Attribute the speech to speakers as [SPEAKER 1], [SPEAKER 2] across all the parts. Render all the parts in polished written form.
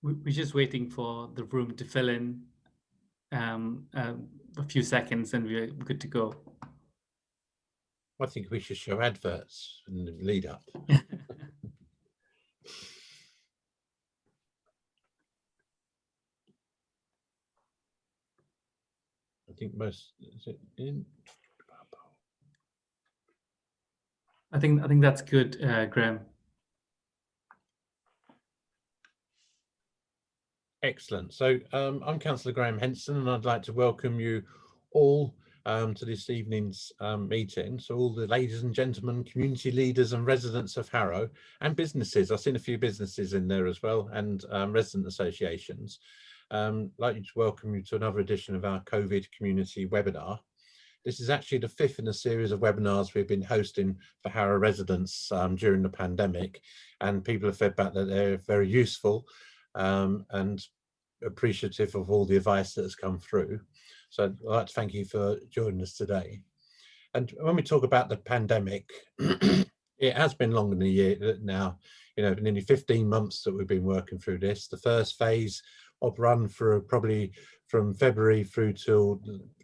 [SPEAKER 1] We're just waiting for the room to fill in a few seconds and we're good to go.
[SPEAKER 2] I think we should show adverts in the lead up. I think most, is it in?
[SPEAKER 1] I think that's good, Graham.
[SPEAKER 2] Excellent. So I'm Councillor Graham Henson, and I'd like to welcome you all to this evening's meeting. So all the ladies and gentlemen, community leaders and residents of Harrow, and businesses. I've seen a few businesses in there as well, and resident associations. I'd like to welcome you to another edition of our COVID community webinar. This is actually the fifth in a series of webinars we've been hosting for Harrow residents during the pandemic, and people have fed back that they're very useful and appreciative of all the advice that has come through. So I'd like to thank you for joining us today. And when we talk about the pandemic, it has been longer than a year now, nearly 15 months that we've been working through this. The first phase of run for probably from February through till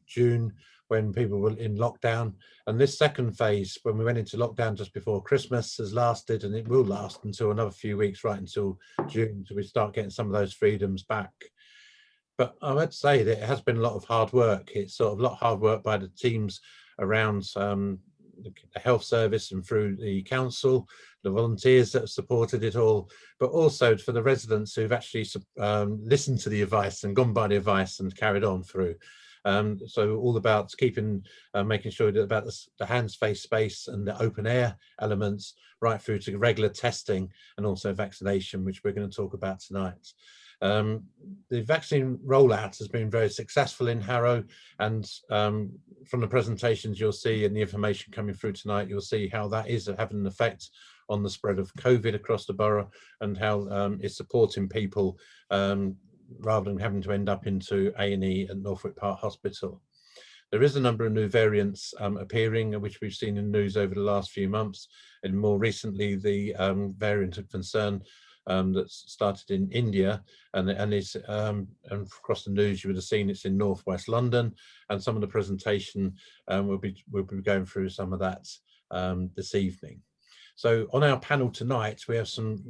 [SPEAKER 2] June, when people were in lockdown, and this second phase, when we went into lockdown just before Christmas, has lasted, and it will last until another few weeks, right until June, until we start getting some of those freedoms back. But I would say that it has been a lot of hard work. It's sort of a lot of hard work by the teams around the health service and through the council, the volunteers that have supported it all, but also for the residents who've actually listened to the advice and gone by the advice and carried on through. So all about keeping, making sure that about the hands, face, space and the open air elements, right through to regular testing and also vaccination, which we're going to talk about tonight. The vaccine rollout has been very successful in Harrow, and from the presentations you'll see and the information coming through tonight, you'll see how that is having an effect on the spread of COVID across the borough, and how it's supporting people rather than having to end up into A&E at Northwick Park Hospital. There is a number of new variants appearing, which we've seen in news over the last few months, and more recently the variant of concern that's started in India, and is and across the news you would have seen it's in northwest London, and some of the presentation we'll be going through some of that this evening. So on our panel tonight, we have some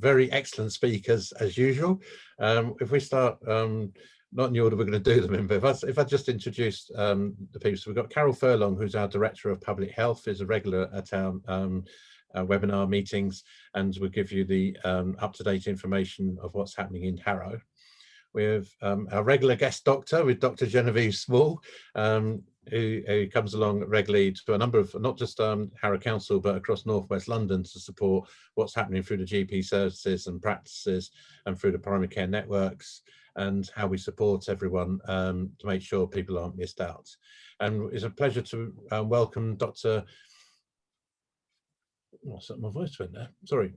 [SPEAKER 2] very excellent speakers as usual. If we start, not in the order we're going to do them in, but if I just introduce the people. So we've got Carole Furlong, who's our Director of Public Health, is a regular at our webinar meetings, and will give you the up-to-date information of what's happening in Harrow. We have our regular guest doctor with Dr. Genevieve Small, who comes along regularly to a number of, not just Harrow Council, but across northwest London to support what's happening through the GP services and practices and through the primary care networks, and how we support everyone to make sure people aren't missed out. And it's a pleasure to welcome Dr. What's that? My voice went there. Sorry.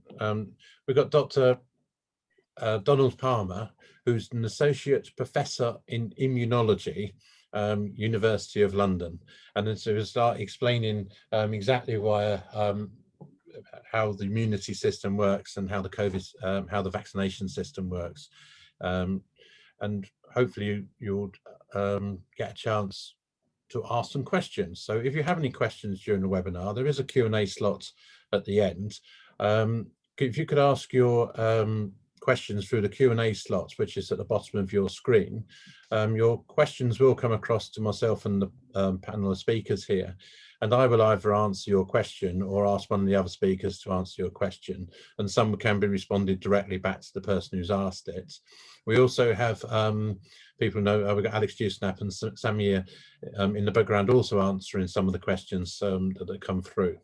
[SPEAKER 2] We've got Dr. Donald Palmer, who's an Associate Professor in Immunology, University of London, and then so we'll start explaining exactly why how the immunity system works and how the COVID, how the vaccination system works, and hopefully you'll get a chance to ask some questions. So if you have any questions during the webinar, there is a Q&A slot at the end. If you could ask your questions through the Q&A slots, which is at the bottom of your screen, your questions will come across to myself and the panel of speakers here, and I will either answer your question or ask one of the other speakers to answer your question, and some can be responded directly back to the person who's asked it. We also have people know, we've got Alex Dewsnap and Samir in the background also answering some of the questions that come through.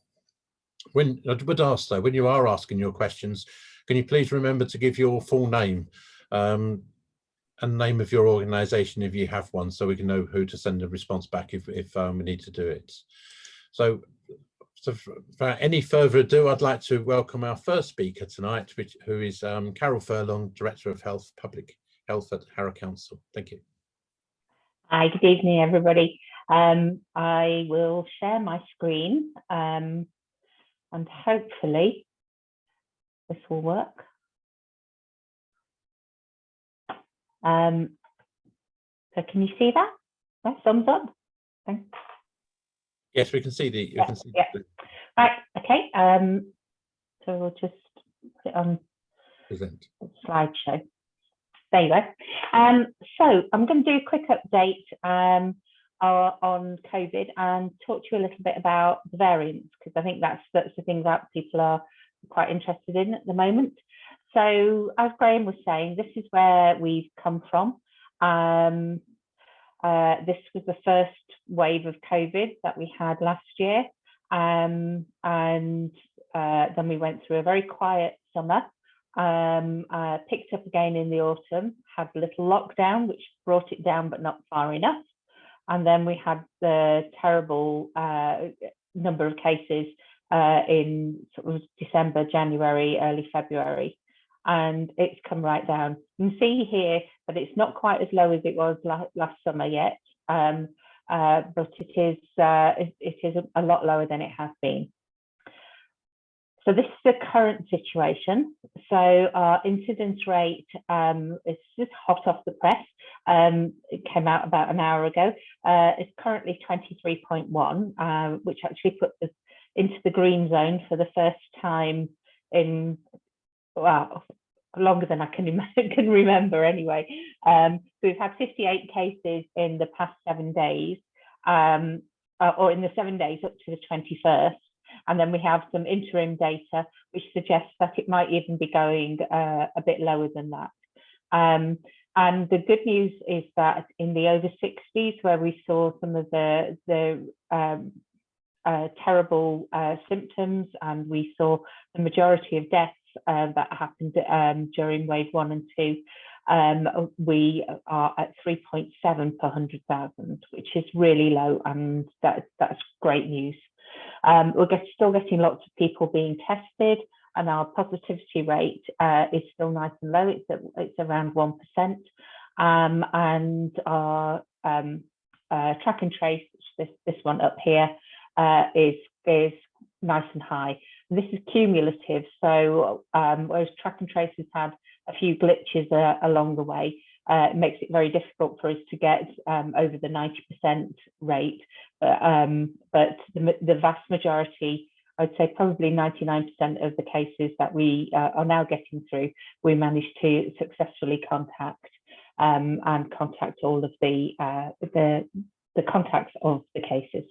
[SPEAKER 2] When I would ask though, when you are asking your questions, can you please remember to give your full name and name of your organisation if you have one, so we can know who to send a response back if we need to do it. So without any further ado, I'd like to welcome our first speaker tonight, who is Carole Furlong, Director of Public Health at Harrow Council. Thank you.
[SPEAKER 3] Hi, good evening, everybody. I will share my screen and hopefully this will work. So can you see that? Thumbs up. Thanks.
[SPEAKER 2] Yes, we can see the.
[SPEAKER 3] Right. Okay. So we'll just put it on
[SPEAKER 2] Present
[SPEAKER 3] slideshow. There you go. So I'm going to do a quick update on COVID and talk to you a little bit about the variants, because I think that's the thing that people are quite interested in at the moment. So as Graham was saying, this is where we've come from. This was the first wave of COVID that we had last year. And then we went through a very quiet summer, picked up again in the autumn, had a little lockdown, which brought it down, but not far enough. And then we had the terrible number of cases in sort of December, January, early February. And it's come right down. You can see here that it's not quite as low as it was last summer yet, but it is a lot lower than it has been. So this is the current situation. So our incidence rate is just hot off the press. It came out about an hour ago. It's currently 23.1, which actually puts us into the green zone for the first time in, well, longer than I can remember anyway. So we've had 58 cases in the past 7 days, or in the 7 days up to the 21st. And then we have some interim data, which suggests that it might even be going a bit lower than that. And the good news is that in the over 60s, where we saw some of the terrible symptoms, and we saw the majority of deaths that happened during wave 1 and 2, we are at 3.7 per 100,000, which is really low, and that's great news. We're still getting lots of people being tested, and our positivity rate is still nice and low. It's around 1%, and our track and trace, this one up here, is nice and high. And this is cumulative, so whereas track and trace has had a few glitches along the way, it makes it very difficult for us to get over the 90% rate. But the vast majority, I'd say probably 99% of the cases that we are now getting through, we managed to successfully contact and contact all of the contacts of the cases.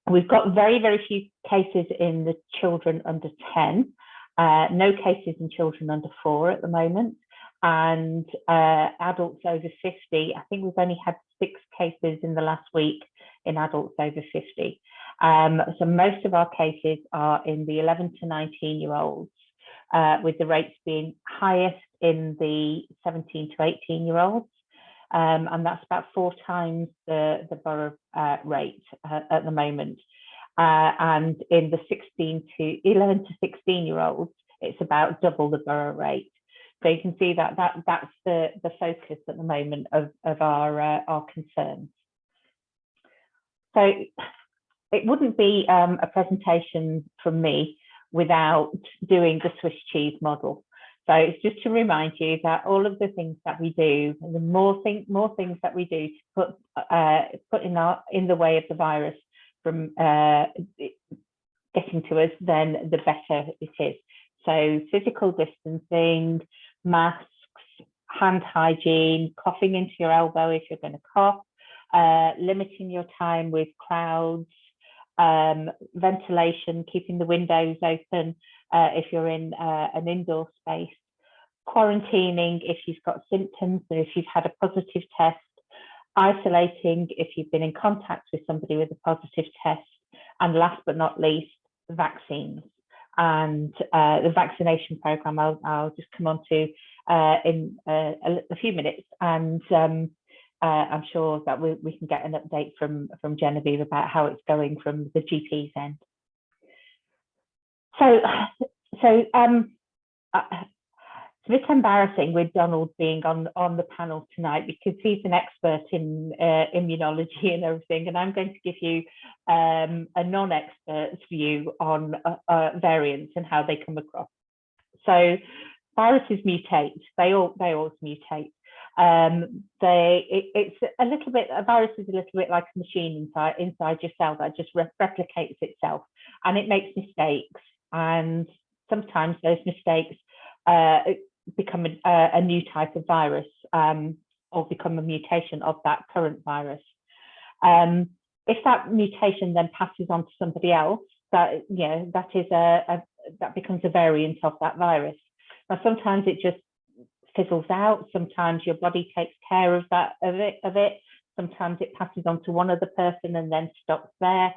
[SPEAKER 3] We've got very, very few cases in the children under 10, no cases in children under 4 at the moment. And adults over 50, I think we've only had 6 cases in the last week in adults over 50. So most of our cases are in the 11 to 19-year-olds, with the rates being highest in the 17 to 18-year-olds. And that's about 4 times the Borough rate at the moment. And in the 11 to 16-year-olds, it's about double the Borough rate. So you can see that that's the focus at the moment of our concerns. So it wouldn't be a presentation from me without doing the Swiss cheese model. So it's just to remind you that all of the things that we do, and the more things that we do to put in the way of the virus from getting to us, then the better it is. So physical distancing, masks, hand hygiene, coughing into your elbow if you're going to cough, limiting your time with crowds, ventilation, keeping the windows open if you're in an indoor space, quarantining if you've got symptoms or if you've had a positive test, isolating if you've been in contact with somebody with a positive test, and last but not least, vaccines. And the vaccination program I'll just come on to in a few minutes, and I'm sure that we can get an update from Genevieve about how it's going from the GP's end. So It's a bit embarrassing with Donald being on the panel tonight, because he's an expert in immunology and everything, and I'm going to give you a non-expert's view on variants and how they come across. So viruses mutate. They always mutate. It's a little bit, a virus is a little bit like a machine inside your cell that just replicates itself, and it makes mistakes, and sometimes those mistakes become a new type of virus, or become a mutation of that current virus. If that mutation then passes on to somebody else, that that becomes a variant of that virus. Now, sometimes it just fizzles out. Sometimes your body takes care of it. Sometimes it passes on to one other person and then stops there.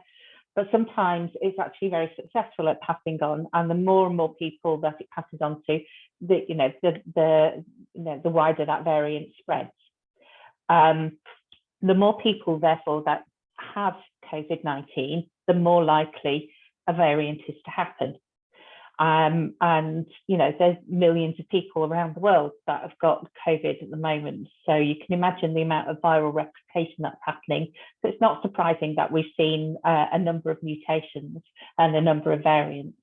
[SPEAKER 3] But sometimes it's actually very successful at passing on, and the more and more people that it passes on to, the wider that variant spreads. The more people, therefore, that have COVID-19, the more likely a variant is to happen. And there's millions of people around the world that have got COVID at the moment, so you can imagine the amount of viral replication that's happening. So it's not surprising that we've seen a number of mutations and a number of variants.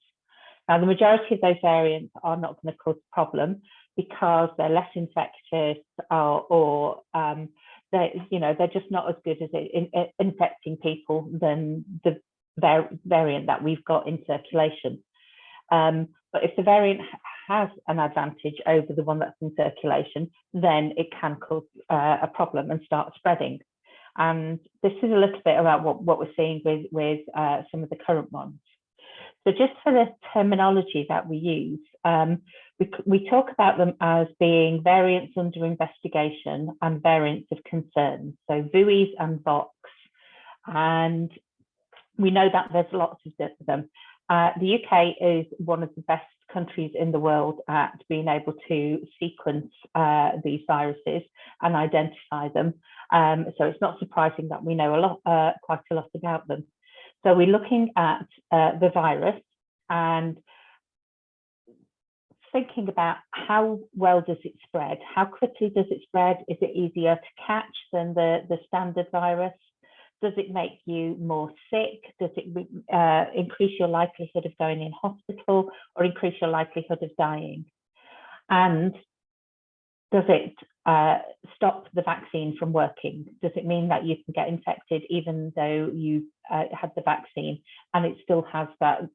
[SPEAKER 3] Now, the majority of those variants are not going to cause a problem because they're less infectious, or they're just not as good at infecting people than the variant that we've got in circulation. But if the variant has an advantage over the one that's in circulation, then it can cause a problem and start spreading. And this is a little bit about what we're seeing with some of the current ones. So just for the terminology that we use, we talk about them as being variants under investigation and variants of concern. So VUIs and VOCs. And we know that there's lots of them. The UK is one of the best countries in the world at being able to sequence these viruses and identify them. So it's not surprising that we know quite a lot about them. So we're looking at the virus and thinking about how well does it spread? How quickly does it spread? Is it easier to catch than the standard virus? Does it make you more sick? Does it increase your likelihood of going in hospital or increase your likelihood of dying? And does it stop the vaccine from working? Does it mean that you can get infected even though you had the vaccine and it still has that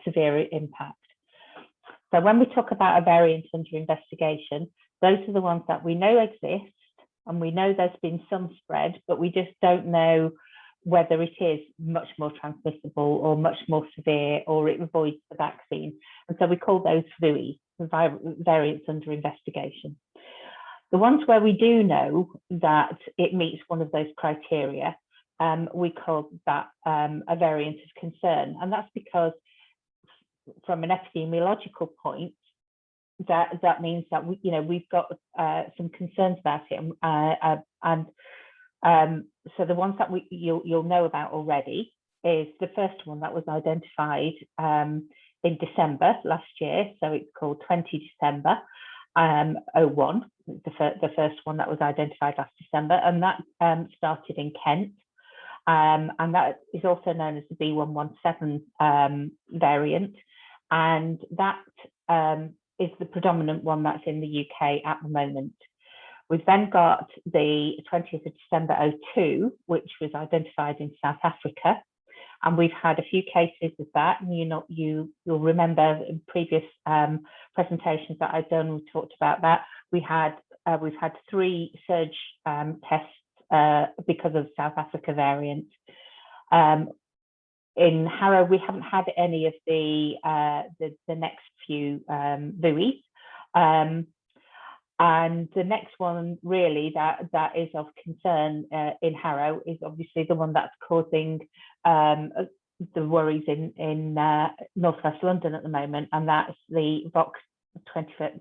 [SPEAKER 3] severe impact? So when we talk about a variant under investigation, those are the ones that we know exist, and we know there's been some spread, but we just don't know whether it is much more transmissible or much more severe, or it avoids the vaccine. And so we call those VUI, variants under investigation. The ones where we do know that it meets one of those criteria, we call that a variant of concern. And that's because from an epidemiological point, that means that we've got some concerns about it, so the ones that you'll know about already is the first one that was identified in December last year. So it's called 20 December 01, the first one that was identified last December, and that started in Kent, and that is also known as the B117 variant, and that is the predominant one that's in the UK at the moment. We've then got the 20th of December 02, which was identified in South Africa, and we've had a few cases of that. And you'll remember in previous presentations that I've done, we talked about that. We've had 3 surge tests because of South Africa variant. In Harrow, we haven't had any of the next few VUIs. And the next one really that is of concern in Harrow is obviously the one that's causing the worries in northwest London at the moment, and that's the VOC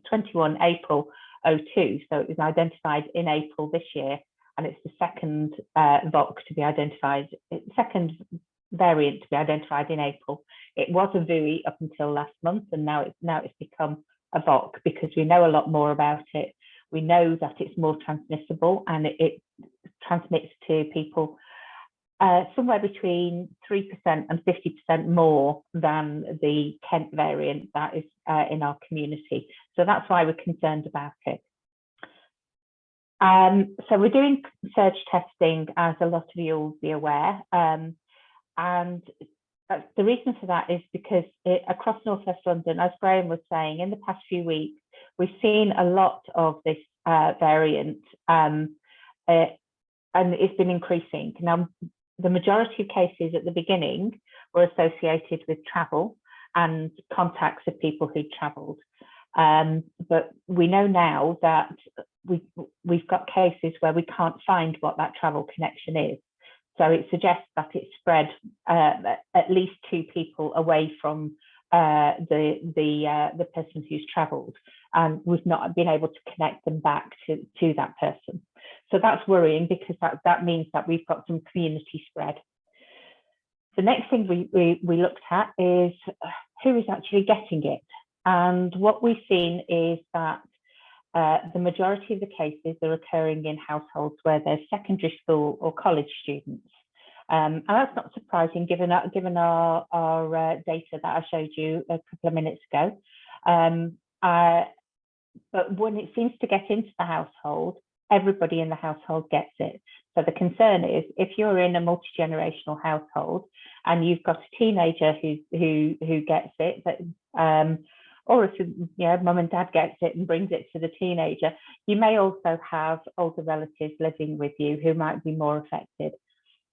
[SPEAKER 3] 21 April 02. So it was identified in April this year, and it's the second VOC to be identified, second variant to be identified in April. It was a VUI up until last month, and now it's become a VOC because we know a lot more about it. We know that it's more transmissible and it transmits to people somewhere between 3% and 50% more than the Kent variant that is in our community. So that's why we're concerned about it. So we're doing surge testing, as a lot of you will be aware. And the reason for that is because across North West London, as Graham was saying, in the past few weeks, we've seen a lot of this variant, and it's been increasing. Now, the majority of cases at the beginning were associated with travel and contacts of people who'd travelled. But we know now that we've got cases where we can't find what that travel connection is. So it suggests that it's spread at least 2 people away from the person who's travelled, and we've not been able to connect them back to that person. So that's worrying, because that means that we've got some community spread. The next thing we looked at is who is actually getting it. And what we've seen is that the majority of the cases are occurring in households where there's secondary school or college students. And that's not surprising given our data that I showed you a couple of minutes ago. But when it seems to get into the household, everybody in the household gets it. So the concern is, if you're in a multi-generational household and you've got a teenager who gets it, or if mum and dad gets it and brings it to the teenager, you may also have older relatives living with you who might be more affected.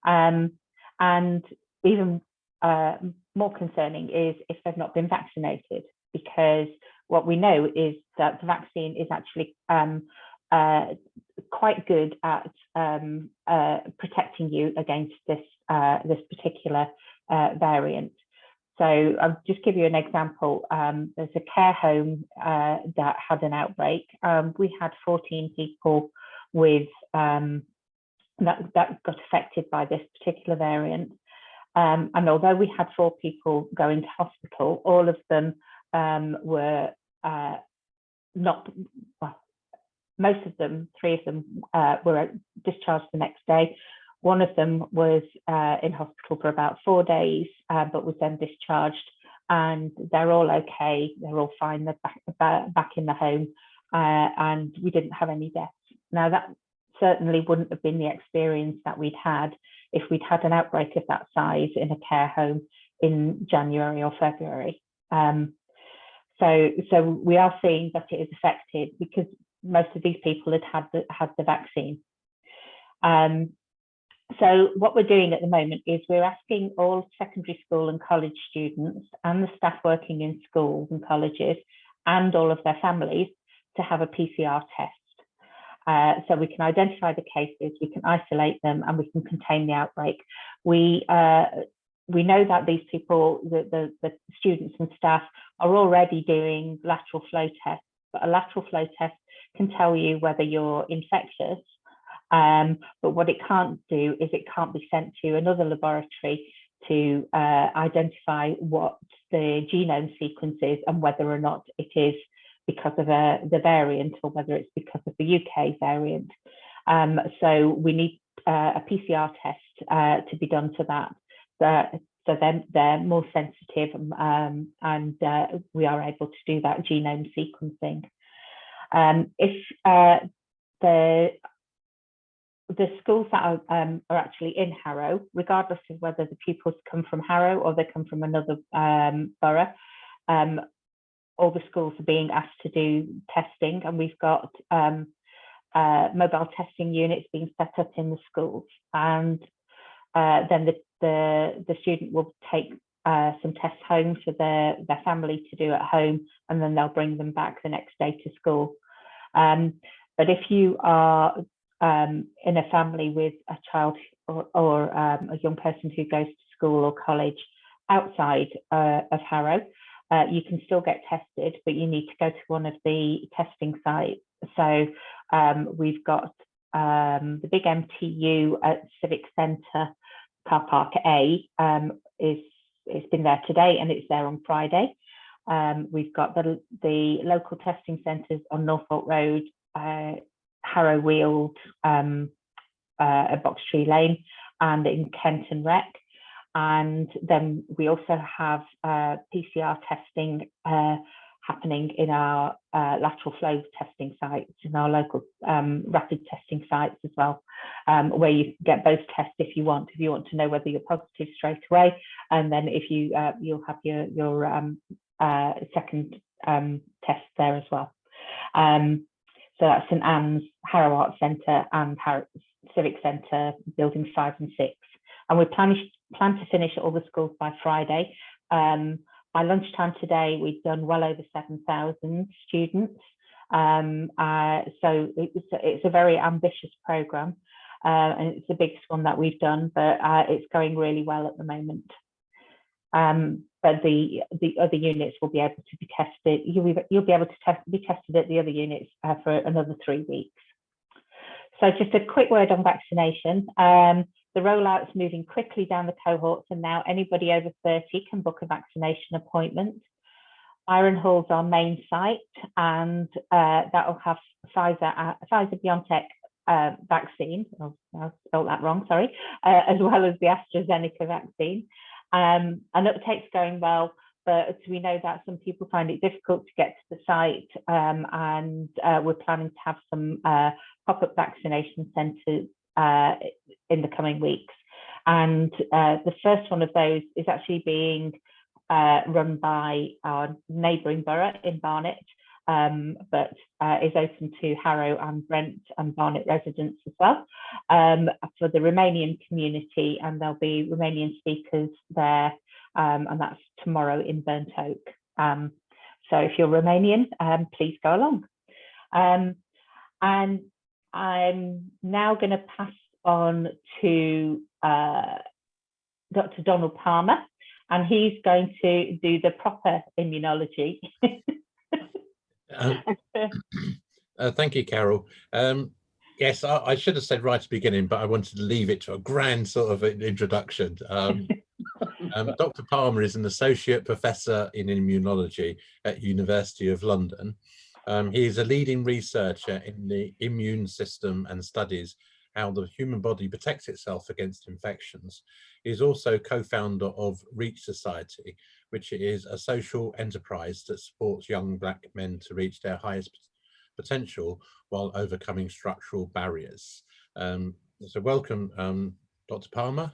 [SPEAKER 3] And even more concerning is if they've not been vaccinated, because what we know is that the vaccine is actually quite good at protecting you against this particular variant. So I'll just give you an example. There's a care home that had an outbreak. We had 14 people with that got affected by this particular variant. And although we had 4 people going to hospital, all of them were not, well, most of them, 3 of them were discharged the next day. 1 of them was in hospital for about 4 days, but was then discharged, and they're all okay. They're all fine. They're back in the home, and we didn't have any deaths. Now, that certainly wouldn't have been the experience that we'd had if we'd had an outbreak of that size in a care home in January or February. So we are seeing that it is affected because most of these people had the vaccine. So what we're doing at the moment is we're asking all secondary school and college students and the staff working in schools and colleges and all of their families to have a PCR test. So we can identify the cases, we can isolate them, and we can contain the outbreak. We know that these people, the students and staff, are already doing lateral flow tests, but a lateral flow test can tell you whether you're infectious. But what it can't do is it can't be sent to another laboratory to identify what the genome sequence is and whether or not it is because of the variant or whether it's because of the UK variant. So we need a PCR test to be done for that. So they're more sensitive, and we are able to do that genome sequencing. If the schools that are actually in Harrow, regardless of whether the pupils come from Harrow or they come from another borough, all the schools are being asked to do testing, and we've got mobile testing units being set up in the schools, and then the student will take some tests home for their family to do at home, and then they'll bring them back the next day to school. But if you are in a family with a child or a young person who goes to school or college outside of Harrow, you can still get tested, but you need to go to one of the testing sites. So we've got the big MTU at Civic Centre, Car Park A, it's been there today and it's there on Friday. We've got the local testing centres on Norfolk Road, Harrow Weald, at Box Tree Lane, and in Kent and Rec. And then we also have PCR testing happening in our lateral flow testing sites, in our local rapid testing sites as well, where you get both tests if you want to know whether you're positive straight away, and then if you you'll have your second test there as well. So that's St Anne's, Harrow Arts Centre, and Harrow Civic Centre, buildings 5 and 6. And we plan to finish all the schools by Friday. By lunchtime today, we've done well over 7,000 students. So it's a very ambitious programme, and it's the biggest one that we've done, but it's going really well at the moment. But the other units will be able to be tested. You'll be able to be tested at the other units for another 3 weeks. So just a quick word on vaccination. The rollout's moving quickly down the cohorts, and now anybody over 30 can book a vaccination appointment. Byron Hall's our main site, and that will have Pfizer-BioNTech vaccine. Oh, I spelled that wrong, sorry, as well as the AstraZeneca vaccine. And uptake's going well, but we know that some people find it difficult to get to the site, and we're planning to have some pop-up vaccination centres in the coming weeks. And the first one of those is actually being run by our neighbouring borough in Barnet, but is open to Harrow and Brent and Barnet residents as well, for the Romanian community, and there'll be Romanian speakers there, and that's tomorrow in Burnt Oak. So if you're Romanian, please go along. And I'm now going to pass on to Dr. Donald Palmer, and he's going to do the proper immunology.
[SPEAKER 2] Thank you, Carole. Yes, I should have said right at the beginning, but I wanted to leave it to a grand sort of introduction. Dr. Palmer is an associate professor in immunology at University of London. He is a leading researcher in the immune system and studies how the human body protects itself against infections. He is also co-founder of Reach Society, which is a social enterprise that supports young Black men to reach their highest potential while overcoming structural barriers. So welcome, Dr. Palmer.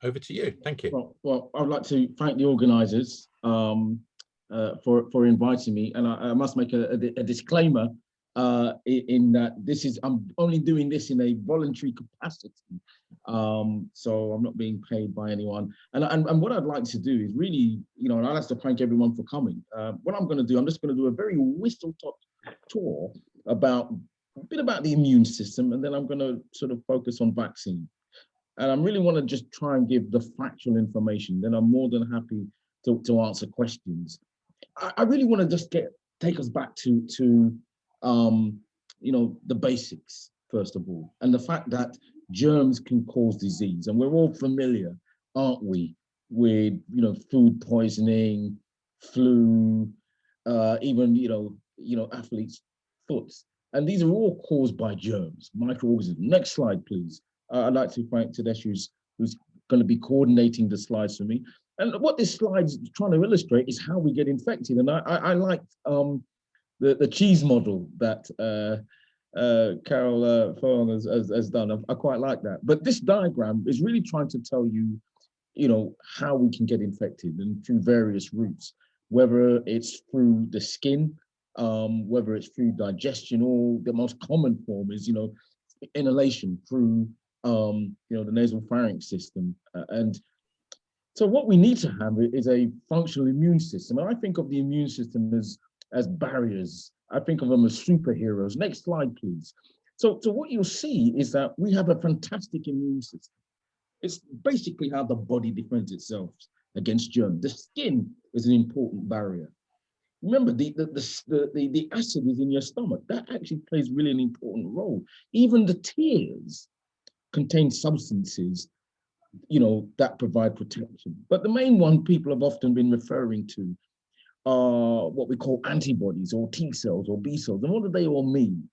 [SPEAKER 2] Over to you. Thank you.
[SPEAKER 4] Well, I'd like to thank the organisers for inviting me, and I must make a disclaimer in that I'm only doing this in a voluntary capacity, so I'm not being paid by anyone. And what I'd like to do is really, and I'd like to thank everyone for coming. What I'm going to do, I'm just going to do a very whistle-top tour about a bit about the immune system, and then I'm going to sort of focus on vaccine. And I really want to just try and give the factual information. Then I'm more than happy to answer questions. I really want to just take us back to the basics, first of all, and the fact that germs can cause disease. And we're all familiar, aren't we, with, food poisoning, flu, even, athletes' foots. And these are all caused by germs, microorganisms. Next slide, please. I'd like to thank Tadesh, who's going to be coordinating the slides for me. And what this slide's trying to illustrate is how we get infected. And I like the cheese model that Carole Furlong has done. I quite like that. But this diagram is really trying to tell you, how we can get infected, and through various routes, whether it's through the skin, whether it's through digestion, or the most common form is, inhalation through the nasal pharynx system. And so what we need to have is a functional immune system. And I think of the immune system as barriers. I think of them as superheroes. Next slide, please. So what you'll see is that we have a fantastic immune system. It's basically how the body defends itself against germs. The skin is an important barrier. Remember, the acid is in your stomach. That actually plays really an important role. Even the tears contain substances that provide protection. But the main one people have often been referring to are what we call antibodies or T cells or B cells. And what do they all mean?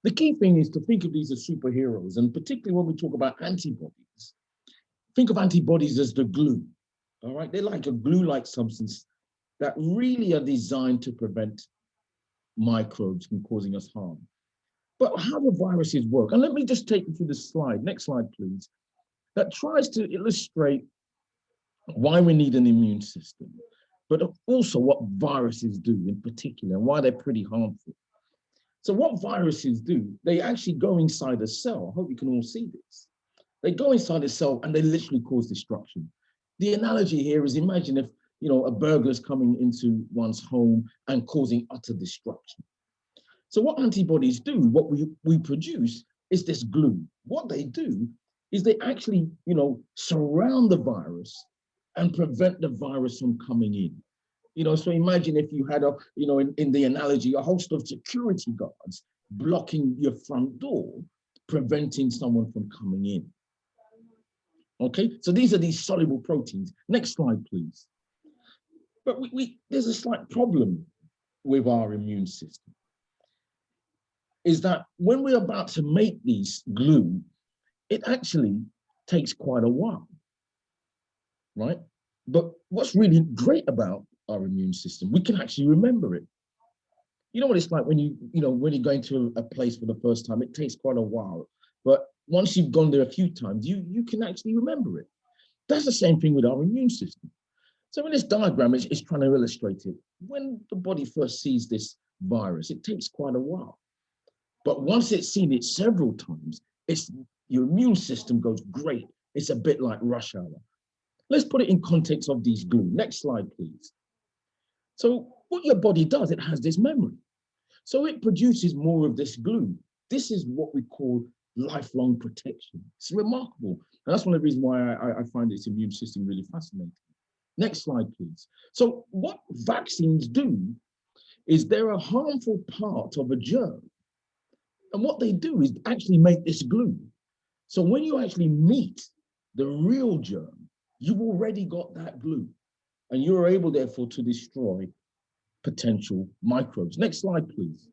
[SPEAKER 4] The key thing is to think of these as superheroes, and particularly when we talk about antibodies, think of antibodies as the glue, all right? They're like a glue-like substance that really are designed to prevent microbes from causing us harm. But how do viruses work? And let me just take you through the slide. Next slide, please. That tries to illustrate why we need an immune system, but also what viruses do in particular and why they're pretty harmful. So what viruses do, they actually go inside a cell. I hope you can all see this. They go inside a cell and they literally cause destruction. The analogy here is, imagine if a burglar's coming into one's home and causing utter destruction. So what antibodies do, what we produce, is this glue. What they do is they actually, surround the virus and prevent the virus from coming in. So imagine if you had in the analogy, a host of security guards blocking your front door, preventing someone from coming in. Okay, so these are these soluble proteins. Next slide, please. But there's a slight problem with our immune system, is that when we're about to make these glue, it actually takes quite a while, right? But what's really great about our immune system, we can actually remember it. You know what it's like when when you're going to a place for the first time, it takes quite a while. But once you've gone there a few times, you can actually remember it. That's the same thing with our immune system. So in this diagram, it's trying to illustrate it. When the body first sees this virus, it takes quite a while. But once it's seen it several times, your immune system goes great. It's a bit like rush hour. Let's put it in context of these glue. Next slide, please. So what your body does, it has this memory. So it produces more of this glue. This is what we call lifelong protection. It's remarkable. And that's one of the reasons why I find this immune system really fascinating. Next slide, please. So what vaccines do is they're a harmful part of a germ. And what they do is actually make this glue. So when you actually meet the real germ, you've already got that glue. And you're able, therefore, to destroy potential microbes. Next slide, please.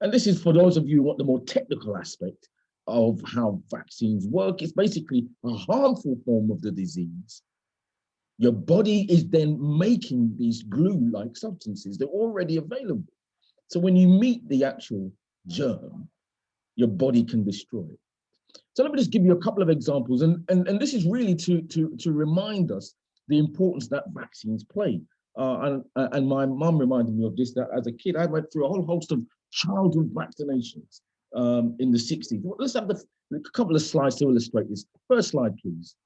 [SPEAKER 4] And this is for those of you who want the more technical aspect of how vaccines work. It's basically a harmful form of the disease. Your body is then making these glue-like substances. They're already available. So when you meet the actual germ, your body can destroy it. So let me just give you a couple of examples. And this is really to remind us the importance that vaccines play. And my mum reminded me of this, that as a kid, I went through a whole host of childhood vaccinations in the 60s. Let's have a couple of slides to illustrate this. First slide, please.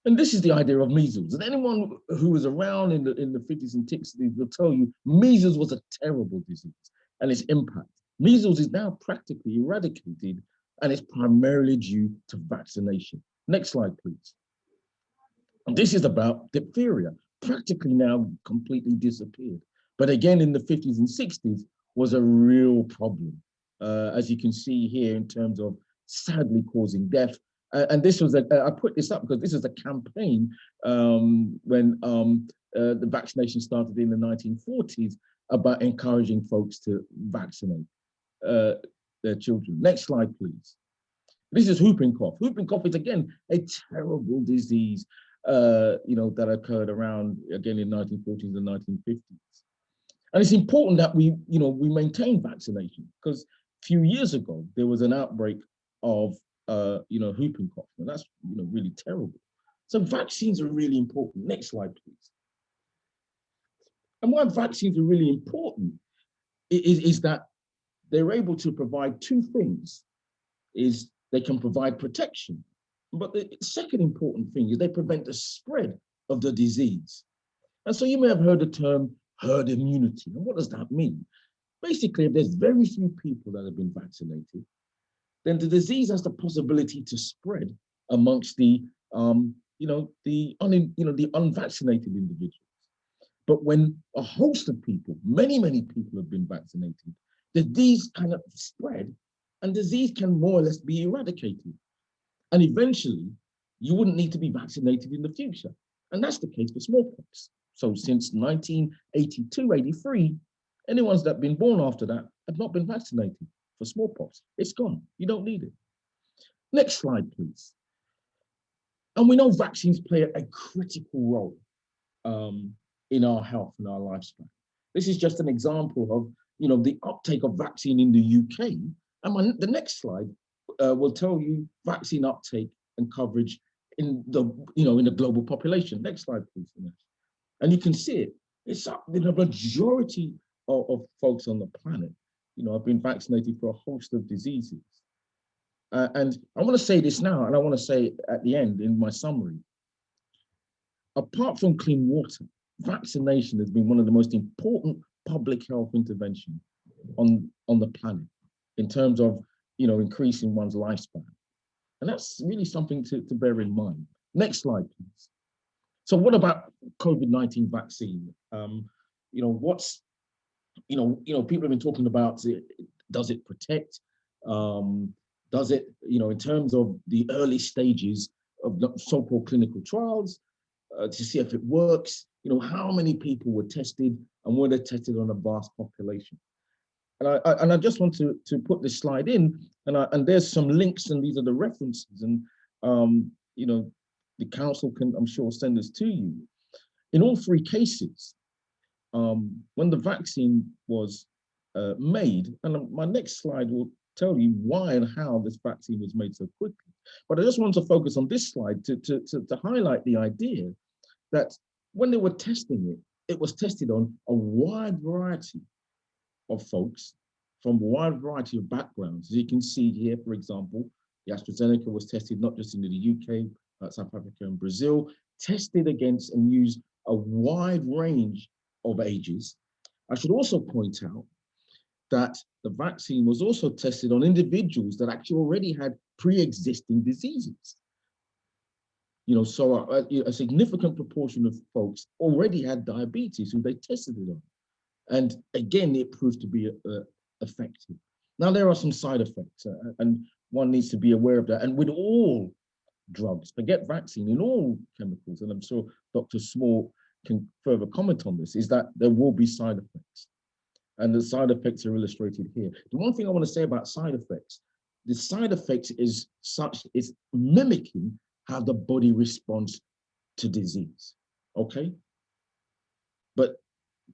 [SPEAKER 4] And this is the idea of measles. And anyone who was around in the 50s and 60s will tell you measles was a terrible disease and its impact. Measles is now practically eradicated, and it's primarily due to vaccination. Next slide, please. And this is about diphtheria, practically now completely disappeared. But again, in the 50s and 60s was a real problem, as you can see here, in terms of sadly causing death. And this was, I put this up because this is a campaign when the vaccination started in the 1940s about encouraging folks to vaccinate their children. Next slide, please. This is whooping cough. Whooping cough is, again, a terrible disease, that occurred around, again, in 1940s and 1950s. And it's important that we maintain vaccination, because a few years ago, there was an outbreak of whooping cough, and that's really terrible. So vaccines are really important. Next slide, please. And why vaccines are really important is that they're able to provide two things. Is they can provide protection, but the second important thing is they prevent the spread of the disease. And so you may have heard the term herd immunity. And what does that mean? Basically, if there's very few people that have been vaccinated, then the disease has the possibility to spread amongst the unvaccinated individuals. But when a host of people, many people have been vaccinated, the disease kind of spread, and disease can more or less be eradicated. And eventually, you wouldn't need to be vaccinated in the future. And that's the case for smallpox. So since 1982, 83, anyone that's been born after that have not been vaccinated for smallpox. It's gone. You don't need it. Next slide, please. And we know vaccines play a critical role in our health and our lifespan. This is just an example of, the uptake of vaccine in the UK. And the next slide will tell you vaccine uptake and coverage in the, in the global population. Next slide, please. And you can see it. It's up in the majority of folks on the planet, have been vaccinated for a host of diseases. And I want to say this now, and I want to say it at the end in my summary. Apart from clean water, vaccination has been one of the most important public health interventions on the planet in terms of, increasing one's lifespan. And that's really something to bear in mind. Next slide, please. So what about COVID-19 vaccine? People have been talking about it. Does it protect? Does it, in terms of the early stages of the so-called clinical trials, to see if it works, how many people were tested and were they tested on a vast population? And I just want to put this slide in, and there's some links, and these are the references, and the council can, I'm sure, send this to you. In all three cases, when the vaccine was made, and my next slide will tell you why and how this vaccine was made so quickly. But I just want to focus on this slide to highlight the idea that when they were testing it, it was tested on a wide variety of folks from a wide variety of backgrounds. As you can see here, for example, the AstraZeneca was tested not just in the UK, South Africa and Brazil, tested against and used a wide range of ages. I should also point out that the vaccine was also tested on individuals that actually already had pre-existing diseases. So a significant proportion of folks already had diabetes who they tested it on. And again, it proved to be effective. Now, there are some side effects, and one needs to be aware of that. And with all drugs, forget vaccine, in all chemicals, and I'm sure Dr. Small can further comment on this, is that there will be side effects. And the side effects are illustrated here. The one thing I want to say about side effects, the side effects is mimicking how the body responds to disease, okay? But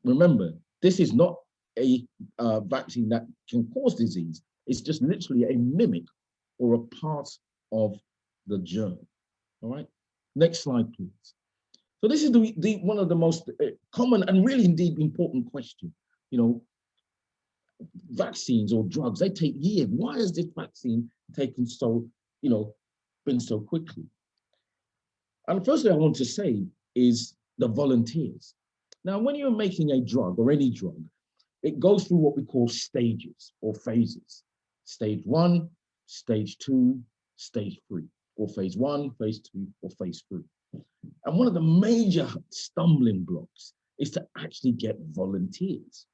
[SPEAKER 4] remember, this is not a vaccine that can cause disease. It's just literally a mimic or a part of the germ, all right? Next slide, please. So this is one of the most common and really indeed important questions. Vaccines or drugs, they take years. Why is this vaccine taken so, been so quickly? And firstly, I want to say is the volunteers. Now, when you're making a drug or any drug, it goes through what we call stages or phases. Stage 1, stage 2, stage 3, or phase 1, phase 2, or phase 3. And one of the major stumbling blocks is to actually get volunteers.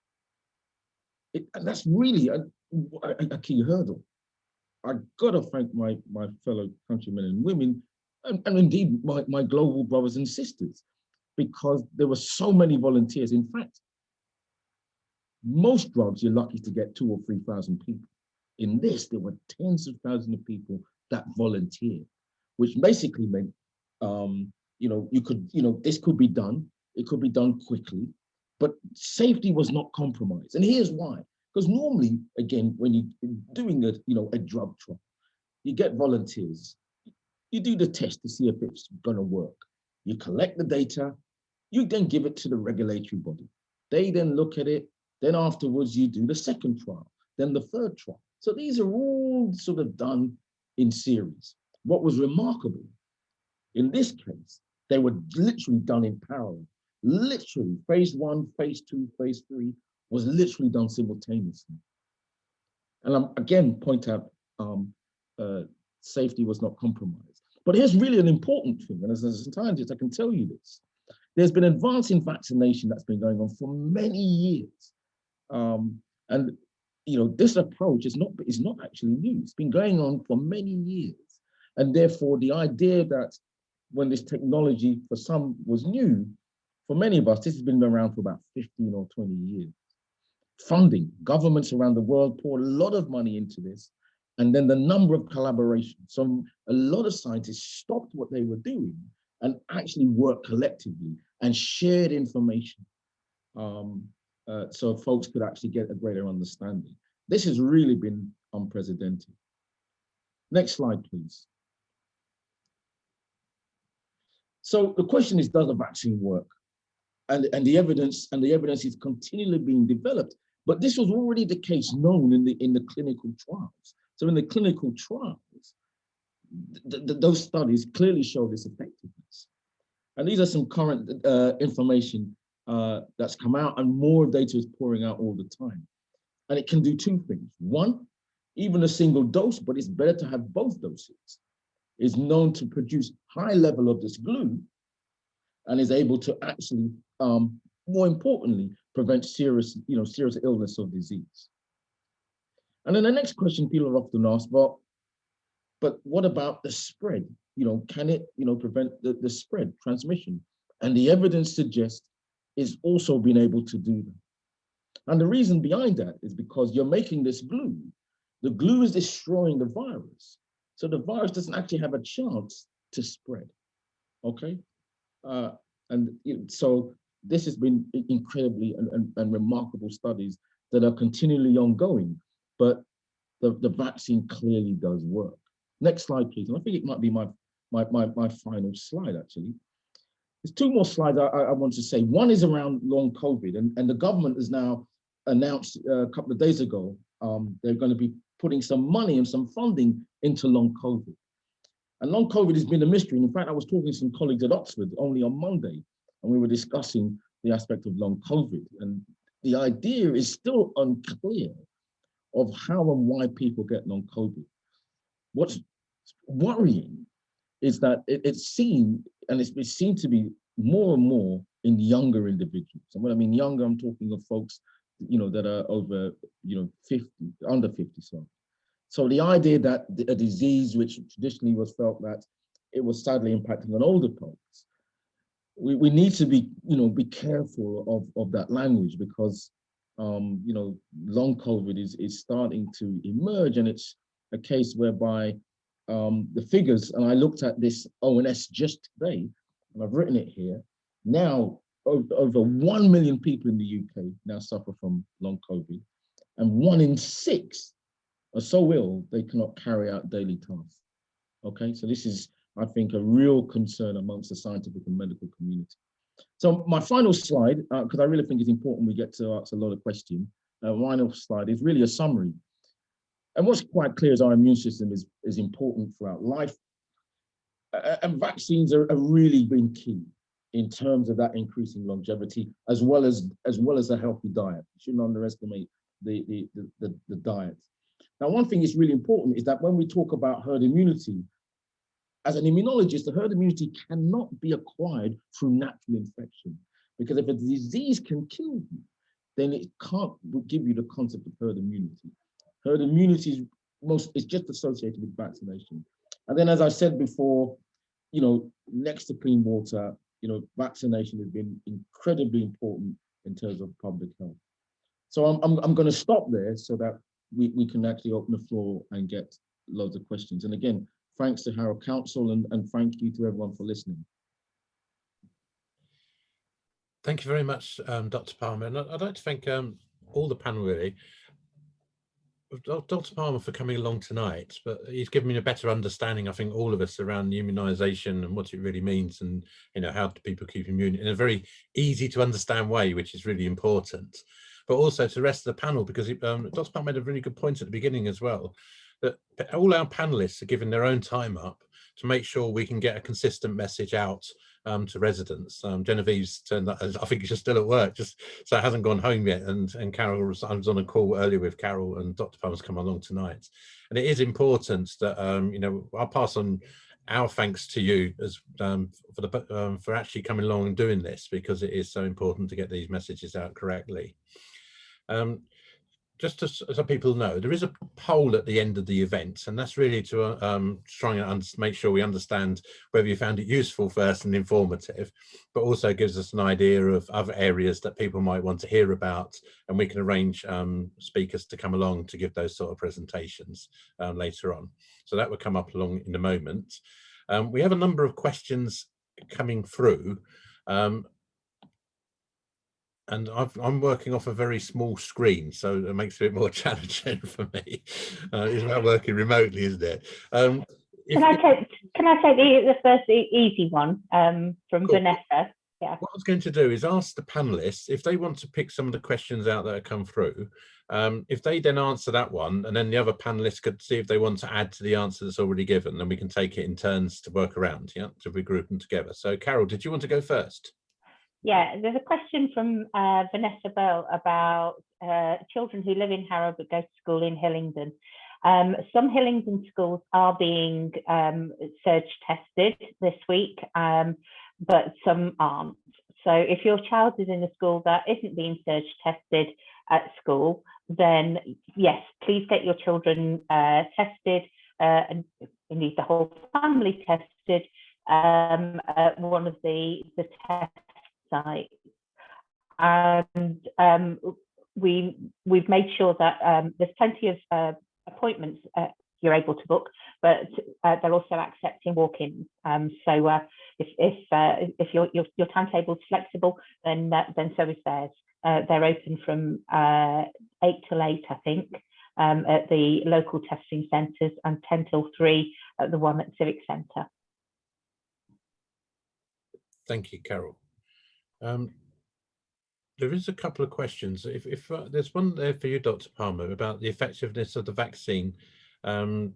[SPEAKER 4] And that's really a key hurdle. I've got to thank my fellow countrymen and women, and indeed my global brothers and sisters, because there were so many volunteers. In fact, most drugs, you're lucky to get 2,000 or 3,000 people. In this, there were tens of thousands of people that volunteered, which basically meant, this could be done. It could be done quickly, but safety was not compromised. And here's why. Because normally, again, when you're doing a drug trial, you get volunteers. You do the test to see if it's going to work. You collect the data. You then give it to the regulatory body. They then look at it. Then afterwards, you do the second trial, then the third trial. So these are all sort of done in series. What was remarkable in this case, they were literally done in parallel. Literally, phase 1, phase 2, phase 3 was literally done simultaneously. And again, point out safety was not compromised. But here's really an important thing, and as a scientist, I can tell you this. There's been advance in vaccination that's been going on for many years. This approach is not actually new. It's been going on for many years. And therefore, the idea that when this technology for some was new, for many of us, this has been around for about 15 or 20 years. Funding, governments around the world pour a lot of money into this. And then the number of collaborations. So a lot of scientists stopped what they were doing and actually worked collectively and shared information. So folks could actually get a greater understanding. This has really been unprecedented. Next slide, please. So the question is, does the vaccine work? And the evidence is continually being developed. But this was already the case known in the clinical trials. So in the clinical trials, those studies clearly show this effectiveness. And these are some current information that's come out, and more data is pouring out all the time. And it can do two things. One, even a single dose, but it's better to have both doses, is known to produce high level of this glue and is able to actually, more importantly, prevent serious illness or disease. And then the next question people are often asked, well, but what about the spread? Can it, prevent the spread, transmission? And the evidence suggests it's also been able to do that. And the reason behind that is because you're making this glue. The glue is destroying the virus. So the virus doesn't actually have a chance to spread, okay? So this has been incredibly and remarkable studies that are continually ongoing, but the vaccine clearly does work. Next slide, please. And I think it might be my final slide, actually. There's two more slides I want to say. One is around long COVID, and the government has now announced a couple of days ago, they're going to be putting some money and some funding into long COVID. And long COVID has been a mystery. And in fact, I was talking to some colleagues at Oxford only on Monday, and we were discussing the aspect of long COVID. And the idea is still unclear of how and why people get long COVID. What's worrying is that it's seen to be more and more in younger individuals. And when I mean younger, I'm talking of folks, that are over, 50, under 50, sorry. So the idea that a disease which traditionally was felt that it was sadly impacting on older folks, we need to be, be careful of that language, because, long COVID is starting to emerge, and it's a case whereby the figures, and I looked at this ONS just today, and I've written it here, now over 1 million people in the UK now suffer from long COVID, and 1 in 6 are so ill they cannot carry out daily tasks. Okay, so this is, I think, a real concern amongst the scientific and medical community. So my final slide, because I really think it's important we get to ask a lot of questions, my final slide is really a summary. And what's quite clear is our immune system is important throughout life. And vaccines are really been key in terms of that increasing longevity, as well as a healthy diet. You shouldn't underestimate the diet. Now, one thing that's really important is that when we talk about herd immunity, as an immunologist, the herd immunity cannot be acquired through natural infection, because if a disease can kill you, then it can't give you the concept of herd immunity. Herd immunity is just associated with vaccination. And then, as I said before, next to clean water, vaccination has been incredibly important in terms of public health. So I'm going to stop there so that we can actually open the floor and get loads of questions. And again, thanks to Harrow Council, and thank you to everyone for listening.
[SPEAKER 2] Thank you very much, Dr. Palmer. And I'd like to thank all the panel, really. Dr. Palmer for coming along tonight, but he's given me a better understanding, I think, all of us, around immunisation and what it really means, and how do people keep immune in a very easy to understand way, which is really important. But also to the rest of the panel, because Dr. Palmer made a really good point at the beginning as well, that all our panelists are giving their own time up to make sure we can get a consistent message out to residents. Genevieve's turned up, I think she's still at work, just so hasn't gone home yet. And Carole, I was on a call earlier with Carole, and Dr. Palmer's come along tonight. And it is important that I'll pass on our thanks to you as for actually coming along and doing this, because it is so important to get these messages out correctly. just so people know, there is a poll at the end of the event, and that's really to try and make sure we understand whether you found it useful first and informative, but also gives us an idea of other areas that people might want to hear about, and we can arrange speakers to come along to give those sort of presentations later on. So that will come up along in a moment. We have a number of questions coming through. And I'm working off a very small screen, so it makes it a bit more challenging for me. It's about working remotely, isn't it?
[SPEAKER 3] Can I take the first easy one from
[SPEAKER 2] Cool.
[SPEAKER 3] Vanessa? Yeah.
[SPEAKER 2] What I was going to do is ask the panelists if they want to pick some of the questions out that have come through. If they then answer that one, and then the other panelists could see if they want to add to the answer that's already given, then we can take it in turns to work around, yeah, to regroup them together. So Carole, did you want to go first?
[SPEAKER 3] Yeah, there's a question from Vanessa Bell about children who live in Harrow but go to school in Hillingdon. Some Hillingdon schools are being surge tested this week, but some aren't. So if your child is in a school that isn't being surge tested at school, then yes, please get your children tested, and indeed the whole family tested at one of the test sites. And we've made sure that there's plenty of appointments you're able to book, but they're also accepting walk-ins. So if your timetable's flexible, then so is theirs. They're open from 8 till 8, I think, at the local testing centres, and 10 till 3 at the one at Civic Centre.
[SPEAKER 2] Thank you, Carole. There is a couple of questions. If there's one there for you, Dr. Palmer, about the effectiveness of the vaccine, who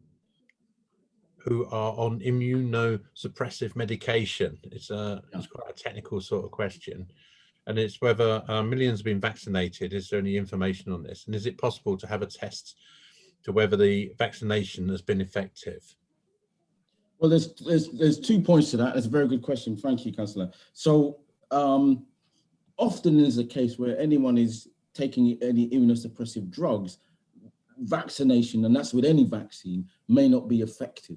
[SPEAKER 2] are on immunosuppressive medication. It's quite a technical sort of question, and it's whether millions have been vaccinated. Is there any information on this, and is it possible to have a test to whether the vaccination has been effective?
[SPEAKER 4] Well, there's 2 points to that. That's a very good question. Thank you, Councillor. So often is a case where anyone is taking any immunosuppressive drugs, vaccination, and that's with any vaccine, may not be effective.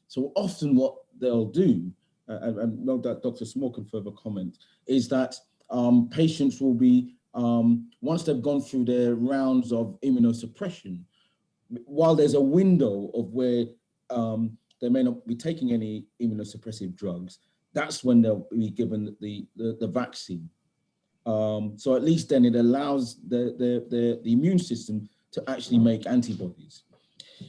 [SPEAKER 4] So often what they'll do, and know that Dr. Small can further comment, is that patients will be, once they've gone through their rounds of immunosuppression, while there's a window of where they may not be taking any immunosuppressive drugs, that's when they'll be given the vaccine. So at least then it allows the immune system to actually make antibodies.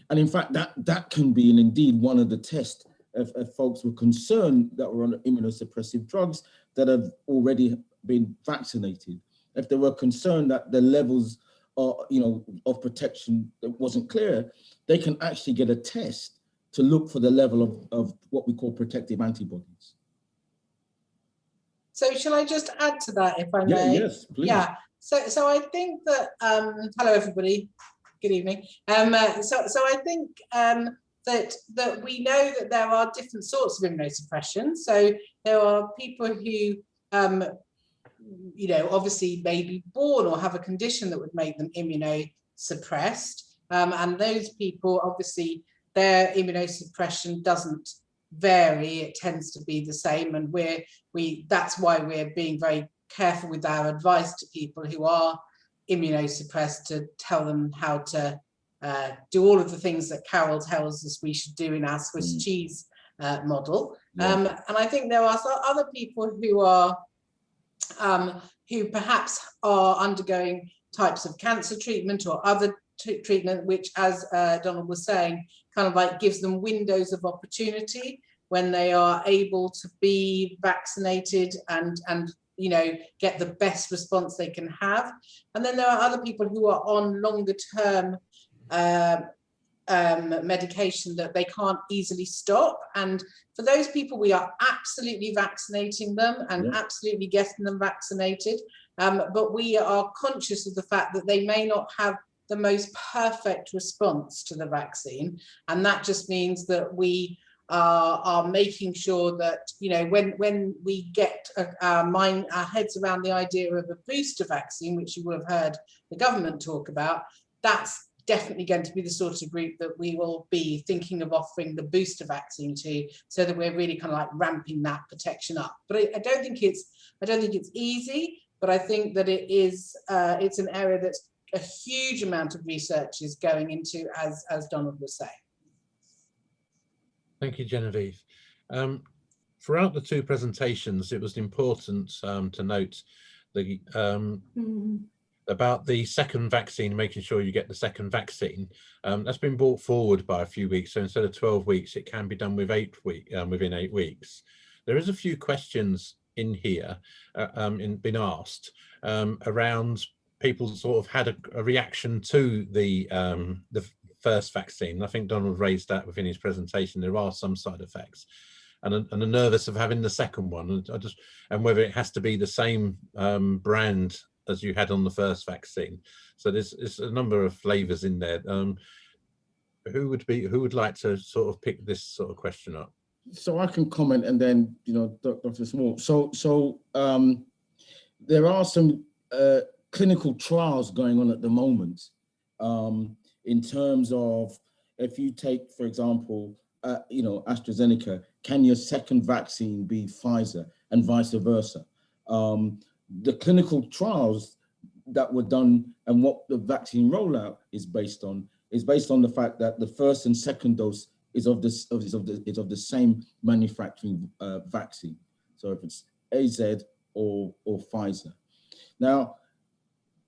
[SPEAKER 4] And in fact, that can be, and indeed, one of the tests if folks were concerned that were on immunosuppressive drugs that have already been vaccinated. If they were concerned that the levels of protection that wasn't clear, they can actually get a test to look for the level of what we call protective antibodies.
[SPEAKER 5] So shall I just add to that, if I may?
[SPEAKER 4] Yeah, yes, please.
[SPEAKER 5] Yeah. So I think that hello everybody, good evening. So I think that we know that there are different sorts of immunosuppression. So there are people who obviously may be born or have a condition that would make them immunosuppressed, and those people obviously their immunosuppression doesn't vary, it tends to be the same, and that's why we're being very careful with our advice to people who are immunosuppressed, to tell them how to do all of the things that Carole tells us we should do in our Swiss cheese model. Yeah. And I think there are other people who are who perhaps are undergoing types of cancer treatment or other treatment, which, as Donald was saying, kind of like gives them windows of opportunity when they are able to be vaccinated and get the best response they can have. And then there are other people who are on longer term medication that they can't easily stop. And for those people, we are absolutely vaccinating them and absolutely getting them vaccinated. But we are conscious of the fact that they may not have the most perfect response to the vaccine. And that just means that we are making sure that, when we get our heads around the idea of a booster vaccine, which you will have heard the government talk about, that's definitely going to be the sort of group that we will be thinking of offering the booster vaccine to, so that we're really kind of like ramping that protection up. But I don't think it's easy, but I think that it is it's an area that's a huge amount of research is going into, as Donald was saying.
[SPEAKER 2] Thank you, Genevieve. Throughout the two presentations, it was important to note the about the second vaccine, making sure you get the second vaccine. That's been brought forward by a few weeks. So instead of 12 weeks, it can be done with within 8 weeks. There is a few questions in here been asked around people sort of had a reaction to the first vaccine. I think Donald raised that within his presentation. There are some side effects, and are nervous of having the second one, and whether it has to be the same brand as you had on the first vaccine. So there's a number of flavors in there. Who would like to sort of pick this sort of question up?
[SPEAKER 4] So I can comment, and then Dr. Small. So there are some clinical trials going on at the moment in terms of, if you take, for example, AstraZeneca, can your second vaccine be Pfizer, and vice versa? The clinical trials that were done and what the vaccine rollout is based on the fact that the first and second dose is of the same manufacturing vaccine. So if it's AZ or Pfizer. Now,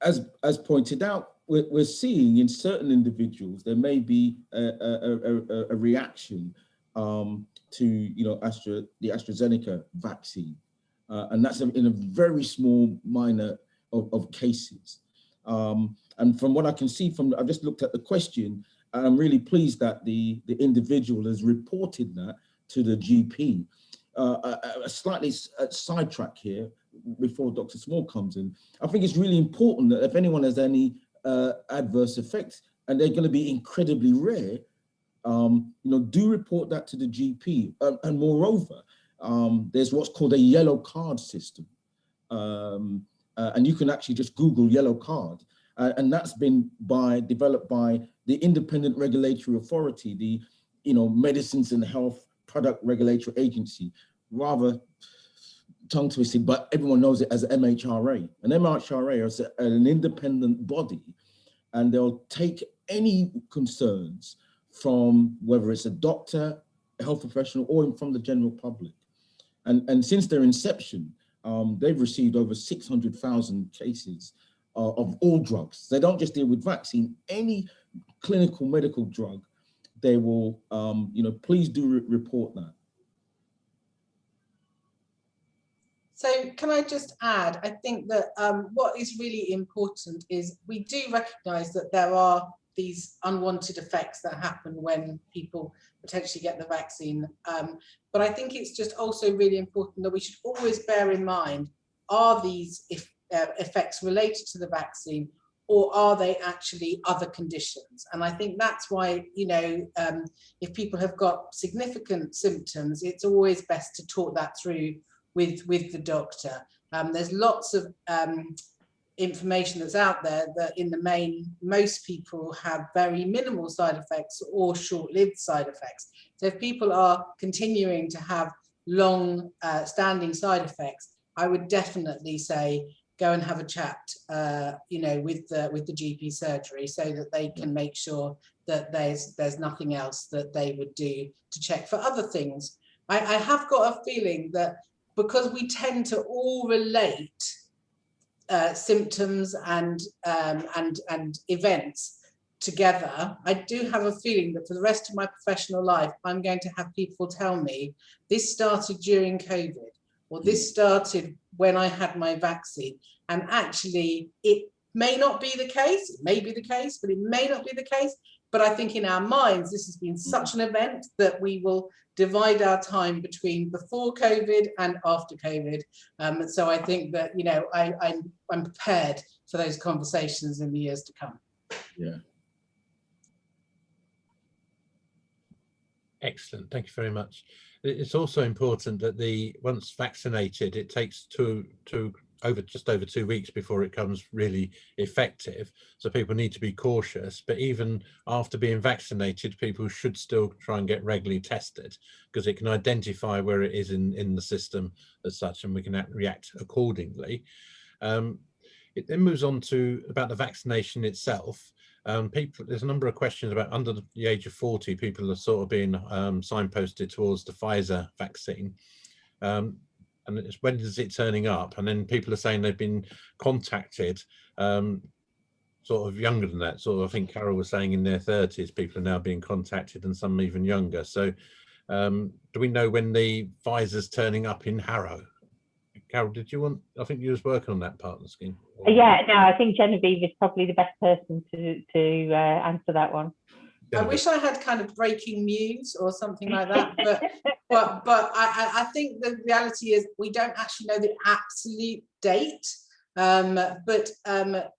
[SPEAKER 4] as pointed out, we're seeing in certain individuals there may be a reaction to the AstraZeneca vaccine. And that's in a very small minor of cases. And from what I can see I've just looked at the question, and I'm really pleased that the individual has reported that to the GP. A slightly sidetrack here before Dr. Small comes in. I think it's really important that if anyone has any adverse effects, and they're going to be incredibly rare, do report that to the GP. And moreover, there's what's called a yellow card system. And you can actually just Google yellow card. And that's been developed by the Independent Regulatory Authority, the Medicines and Health Product Regulatory Agency, rather tongue twisted, but everyone knows it as MHRA. And MHRA is an independent body, and they'll take any concerns from whether it's a doctor, a health professional, or from the general public. And since their inception, they've received over 600,000 cases of all drugs. They don't just deal with vaccine, any clinical medical drug, they will, please do report that.
[SPEAKER 5] So can I just add, I think that what is really important is we do recognise that there are these unwanted effects that happen when people potentially get the vaccine. But I think it's just also really important that we should always bear in mind, are these effects related to the vaccine, or are they actually other conditions? And I think that's why, if people have got significant symptoms, it's always best to talk that through with the doctor. There's lots of information that's out there that in the main, most people have very minimal side effects or short-lived side effects. So if people are continuing to have long standing side effects, I would definitely say go and have a chat, with the GP surgery, so that they can make sure that there's nothing else that they would do to check for other things. I have got a feeling that because we tend to all relate symptoms and events together, I do have a feeling that for the rest of my professional life, I'm going to have people tell me this started during COVID, or this started when I had my vaccine. And actually, it may not be the case, it may be the case, but it may not be the case. But I think in our minds, this has been such an event that we will divide our time between before COVID and after COVID. So I think that, I'm prepared for those conversations in the years to come.
[SPEAKER 4] Yeah.
[SPEAKER 2] Excellent, thank you very much. It's also important that once vaccinated, it takes two just over 2 weeks before it becomes really effective. So people need to be cautious, but even after being vaccinated, people should still try and get regularly tested, because it can identify where it is in the system as such, and we can react accordingly. It then moves on to about the vaccination itself. There's a number of questions about under the age of 40, people are sort of being signposted towards the Pfizer vaccine. And it's when is it turning up? And then people are saying they've been contacted sort of younger than that. So I think Carole was saying in their 30s, people are now being contacted, and some even younger. So do we know when the Pfizer's turning up in Harrow? Carole, did you want, I think you was working on that part of the scheme.
[SPEAKER 3] Yeah, no, I think Genevieve is probably the best person to answer that one.
[SPEAKER 5] I wish I had kind of breaking news or something like that, but I think the reality is we don't actually know the absolute date.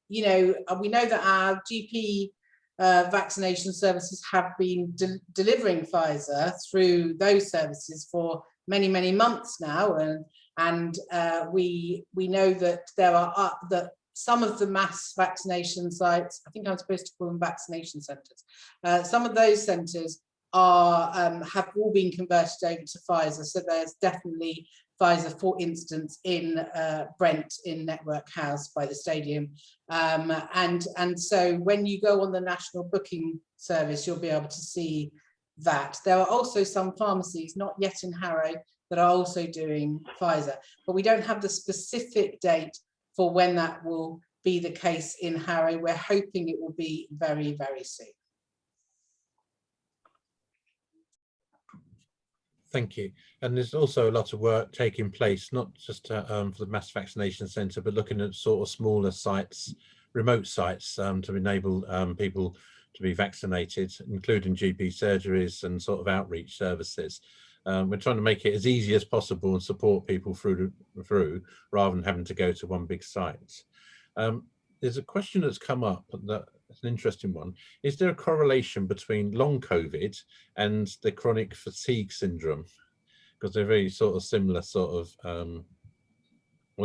[SPEAKER 5] You know, we know that our GP vaccination services have been delivering Pfizer through those services for many months now, and we know that there are that some of the mass vaccination sites, I think I'm supposed to call them vaccination centres, some of those centres are have all been converted over to Pfizer. So there's definitely Pfizer, for instance, in Brent in Network House by the stadium. And so when you go on the national booking service, you'll be able to see that. There are also some pharmacies, not yet in Harrow, that are also doing Pfizer, but we don't have the specific date for when that will be the case in Harrow. We're hoping it will be very soon.
[SPEAKER 2] Thank you. And there's also a lot of work taking place, not just for the mass vaccination centre, but looking at sort of smaller sites, remote sites, to enable people to be vaccinated, including GP surgeries and sort of outreach services. We're trying to make it as easy as possible and support people through rather than having to go to one big site. There's a question that's come up that's an interesting one. Is there a correlation between long COVID and the chronic fatigue syndrome? Because they're very sort of similar well,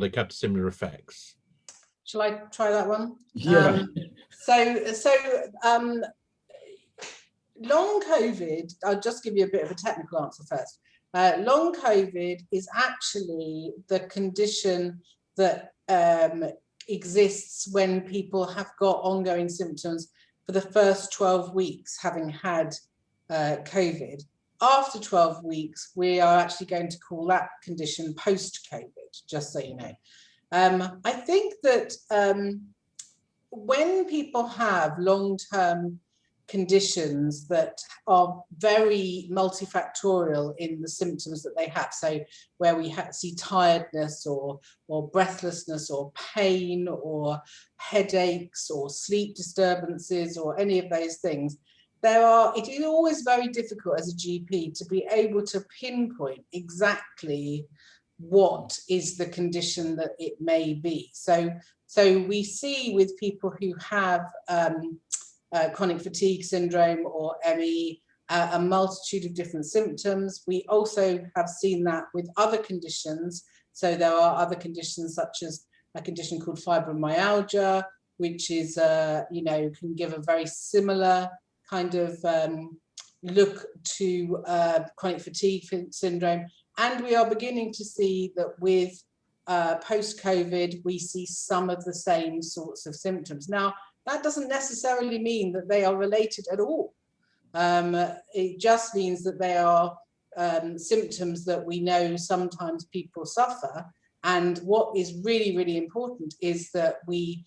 [SPEAKER 2] they have similar effects.
[SPEAKER 5] Shall I try that one?
[SPEAKER 4] Yeah.
[SPEAKER 5] Long COVID, I'll just give you a bit of a technical answer first. Long COVID is actually the condition that exists when people have got ongoing symptoms for the first 12 weeks having had COVID. After 12 weeks, we are actually going to call that condition post-COVID, just so you know. I think that when people have long-term conditions that are very multifactorial in the symptoms that they have, so where we see tiredness or breathlessness or pain or headaches or sleep disturbances or any of those things, it is always very difficult as a GP to be able to pinpoint exactly what is the condition that it may be. So we see with people who have chronic fatigue syndrome or ME, a multitude of different symptoms. We also have seen that with other conditions. So there are other conditions such as a condition called fibromyalgia, which is, can give a very similar kind of look to chronic fatigue syndrome. And we are beginning to see that with post-COVID, we see some of the same sorts of symptoms. Now, that doesn't necessarily mean that they are related at all. It just means that they are symptoms that we know sometimes people suffer. And what is really important is that we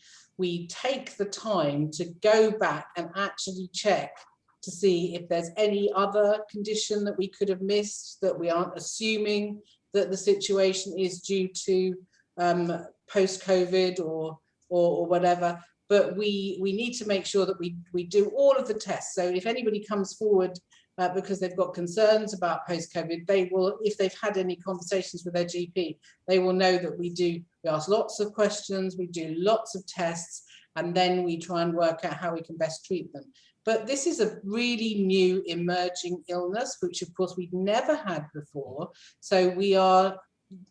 [SPEAKER 5] take the time to go back and actually check to see if there's any other condition that we could have missed, that we aren't assuming that the situation is due to post-COVID or whatever. But we need to make sure that we do all of the tests. So if anybody comes forward because they've got concerns about post-COVID, they will, if they've had any conversations with their GP, they will know that we ask lots of questions, we do lots of tests, and then we try and work out how we can best treat them. But this is a really new emerging illness, which of course we've never had before. So we are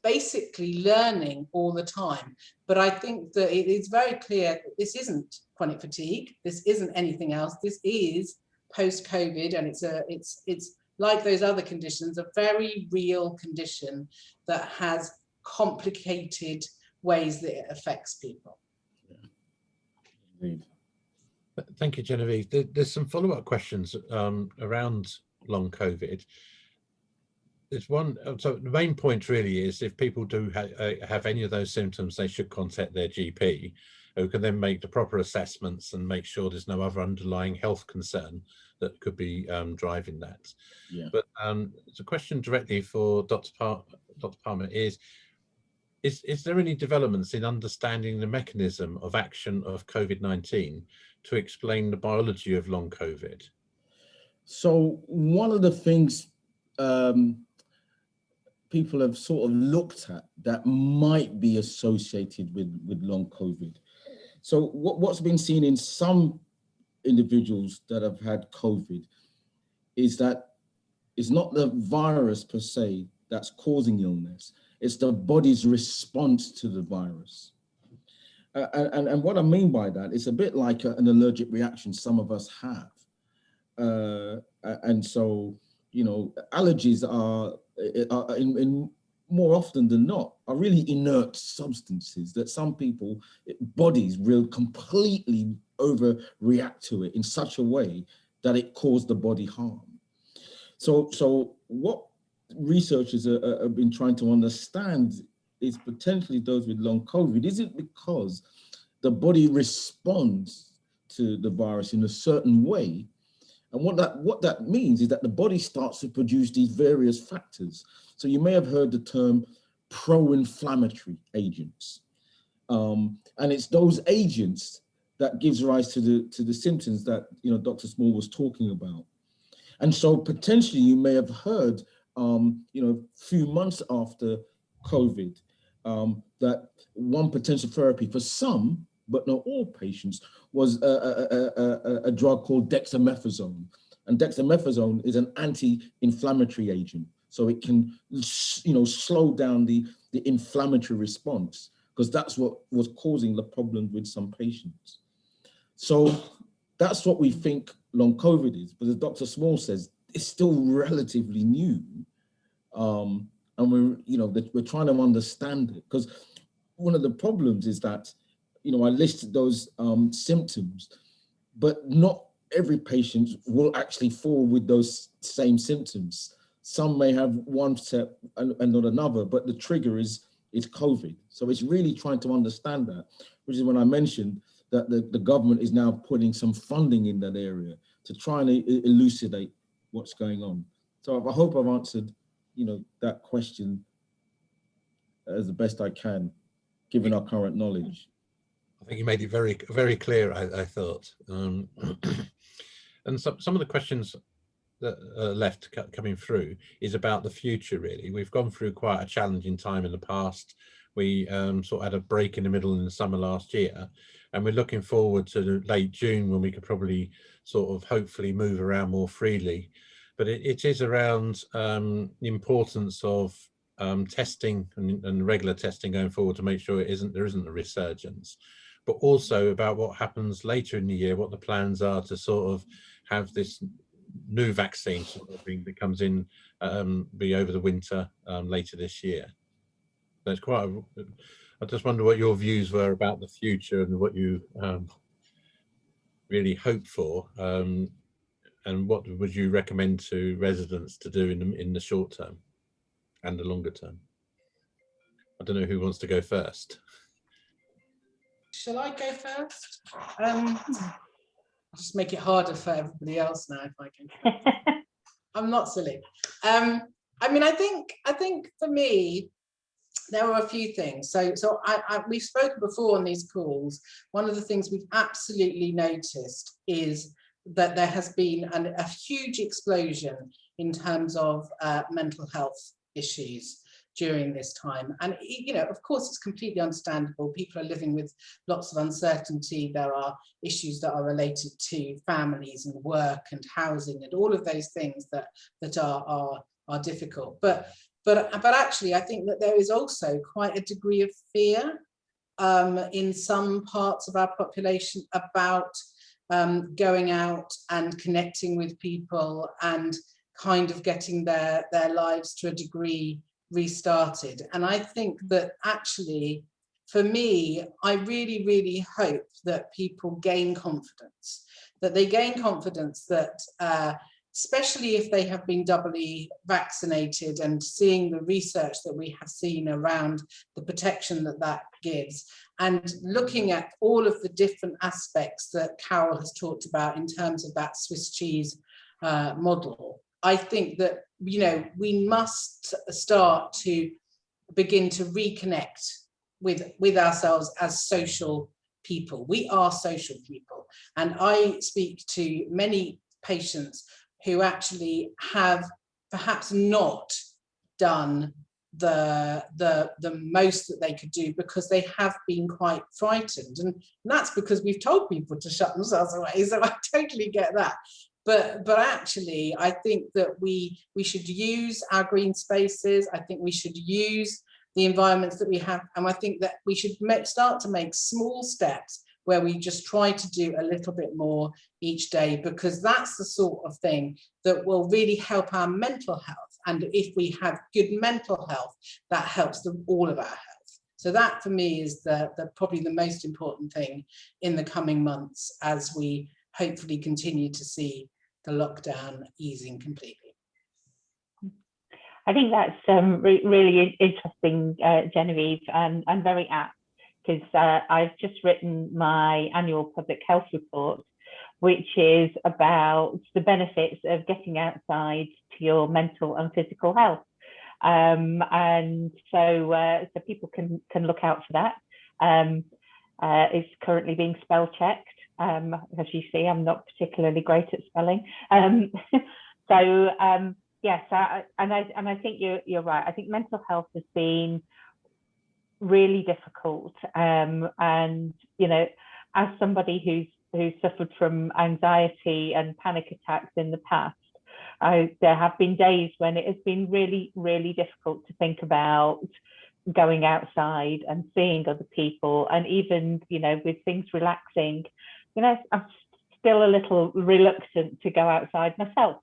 [SPEAKER 5] basically learning all the time. But I think that it is very clear that this isn't chronic fatigue. This isn't anything else. This is post-COVID, and it's like those other conditions, a very real condition that has complicated ways that it affects people.
[SPEAKER 4] Indeed.
[SPEAKER 2] Thank you, Genevieve. There's some follow-up questions around long COVID. There's one, so the main point really is if people do have any of those symptoms, they should contact their GP, who can then make the proper assessments and make sure there's no other underlying health concern that could be driving that.
[SPEAKER 4] Yeah.
[SPEAKER 2] But it's a question directly for Dr. Palmer is there any developments in understanding the mechanism of action of COVID-19 to explain the biology of long COVID?
[SPEAKER 4] So one of the things people have sort of looked at that might be associated with long COVID. So what's been seen in some individuals that have had COVID is that it's not the virus per se that's causing illness, it's the body's response to the virus. And what I mean by that, it's a bit like an allergic reaction some of us have. And so, you know, allergies are in more often than not, are really inert substances that some people, bodies will completely overreact to it in such a way that it caused the body harm. So what researchers have been trying to understand is potentially those with long COVID. Is it because the body responds to the virus in a certain way? And what that means is that the body starts to produce these various factors. So you may have heard the term pro-inflammatory agents. And it's those agents that gives rise to the symptoms that, you know, Dr. Small was talking about. And so potentially you may have heard, you know, a few months after COVID, that one potential therapy for some, but not all patients, was a drug called dexamethasone. And dexamethasone is an anti-inflammatory agent. So it can, you know, slow down the inflammatory response, because that's what was causing the problem with some patients. So that's what we think long COVID is. But as Dr. Small says, it's still relatively new. And we're trying to understand it, because one of the problems is that, you know, I listed those symptoms, but not every patient will actually fall with those same symptoms. Some may have one set and not another, but the trigger is COVID. So it's really trying to understand that, which is when I mentioned that the government is now putting some funding in that area to try and elucidate what's going on. So I hope I've answered, you know, that question as the best I can, given our current knowledge.
[SPEAKER 2] I think you made it very, very clear, I thought. And some of the questions that are left coming through is about the future, really. We've gone through quite a challenging time in the past. We sort of had a break in the middle in the summer last year, and we're looking forward to late June when we could probably sort of hopefully move around more freely. But it is around the importance of testing and regular testing going forward to make sure there isn't a resurgence, but also about what happens later in the year, what the plans are to sort of have this new vaccine sort of thing that comes in, be over the winter later this year. That's quite I just wonder what your views were about the future and what you really hope for, and what would you recommend to residents to do in the short term and the longer term? I don't know who wants to go first.
[SPEAKER 5] Shall I go first? Just make it harder for everybody else now if I can. I'm not silly. I mean, I think for me, there are a few things. So we've spoken before on these calls. One of the things we've absolutely noticed is that there has been a huge explosion in terms of mental health issues during this time. And, you know, of course, it's completely understandable. People are living with lots of uncertainty. There are issues that are related to families and work and housing and all of those things that are are difficult. But actually, I think that there is also quite a degree of fear in some parts of our population about going out and connecting with people and kind of getting their lives to a degree restarted. And I think that actually, for me, I really, really hope that people gain confidence, that they gain confidence that, especially if they have been doubly vaccinated and seeing the research that we have seen around the protection that that gives, and looking at all of the different aspects that Carole has talked about in terms of that Swiss cheese model, I think that, you know, we must start to begin to reconnect with ourselves as social people. We are social people. And I speak to many patients who actually have perhaps not done the most that they could do because they have been quite frightened, and that's because we've told people to shut themselves away. So I totally get that. But actually, I think that we should use our green spaces. I think we should use the environments that we have, and I think that we should start to make small steps where we just try to do a little bit more each day, because that's the sort of thing that will really help our mental health. And if we have good mental health, that helps all of our health. So that for me is probably the most important thing in the coming months as we hopefully continue to see the lockdown easing completely.
[SPEAKER 3] I think that's really interesting, Genevieve, and very apt, because I've just written my annual public health report, which is about the benefits of getting outside to your mental and physical health. And so people can look out for that. It's currently being spell checked. As you see, I'm not particularly great at spelling. Yes, and I think you're right. I think mental health has been really difficult, and you know, as somebody who's suffered from anxiety and panic attacks in the past, there have been days when it has been really, really difficult to think about going outside and seeing other people, and even, you know, with things relaxing, you know, I'm still a little reluctant to go outside myself.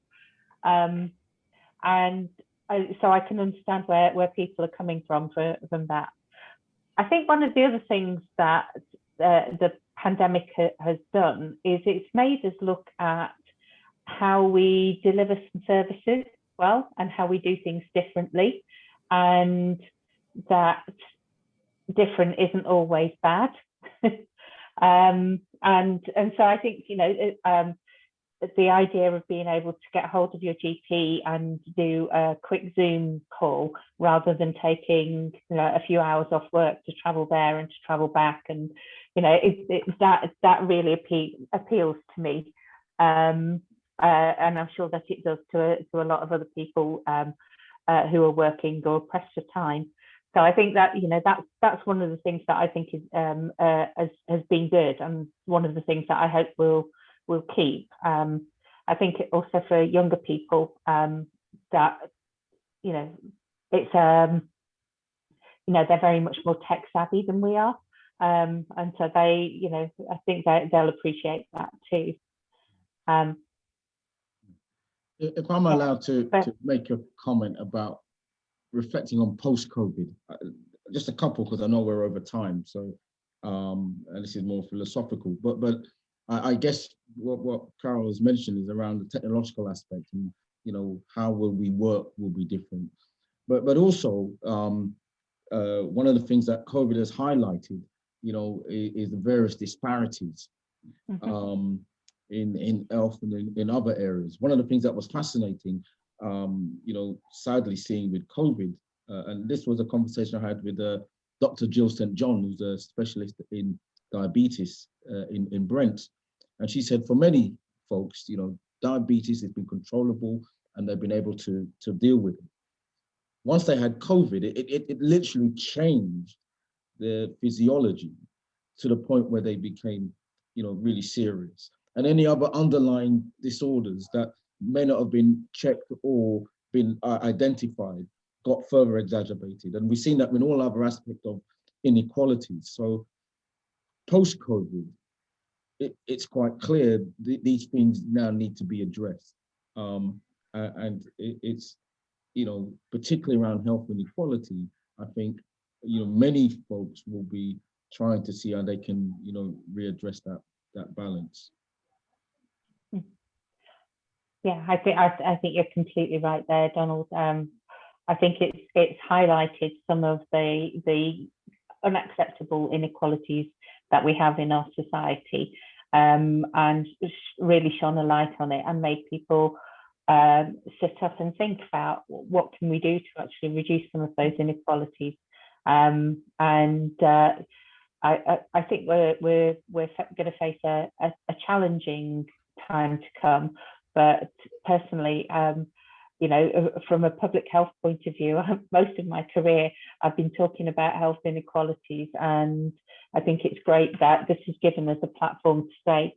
[SPEAKER 3] So I can understand where people are coming from that. I think one of the other things that the pandemic has done is it's made us look at how we deliver some services well and how we do things differently, and that different isn't always bad. And so I think, you know, the idea of being able to get hold of your GP and do a quick Zoom call rather than taking, you know, a few hours off work to travel there and to travel back, and you know, that really appeals to me, and I'm sure that it does to a lot of other people who are working or pressed for time. So I think that, you know, that's one of the things that I think is has been good, and one of the things that I hope will keep. I think also for younger people, that, you know, it's you know, they're very much more tech savvy than we are, and so they, you know, I think they'll appreciate that too.
[SPEAKER 4] If I'm allowed to make a comment about reflecting on post-COVID, just a couple, because I know we're over time, so and this is more philosophical, but I guess what Carole has mentioned is around the technological aspect, and you know, how will we work will be different, but also one of the things that COVID has highlighted, you know, is the various disparities in health and in other areas. One of the things that was fascinating, you know, sadly seeing with COVID, and this was a conversation I had with Dr. Jill St. John, who's a specialist in diabetes in Brent. And she said for many folks, you know, diabetes has been controllable and they've been able to deal with it. Once they had COVID, it literally changed their physiology to the point where they became, you know, really serious. And any other underlying disorders that may not have been checked or been identified got further exacerbated. And we've seen that in all other aspects of inequalities. So post-COVID, it's quite clear these things now need to be addressed. And it's, particularly around health inequality, I think, many folks will be trying to see how they can, readdress that balance.
[SPEAKER 3] Yeah, I think you're completely right there, Donald. I think it's highlighted some of the unacceptable inequalities that we have in our society, and really shone a light on it and made people sit up and think about what can we do to actually reduce some of those inequalities. I think we're going to face a challenging time to come. But personally, from a public health point of view, most of my career, I've been talking about health inequalities. And I think it's great that this has given us a platform to say,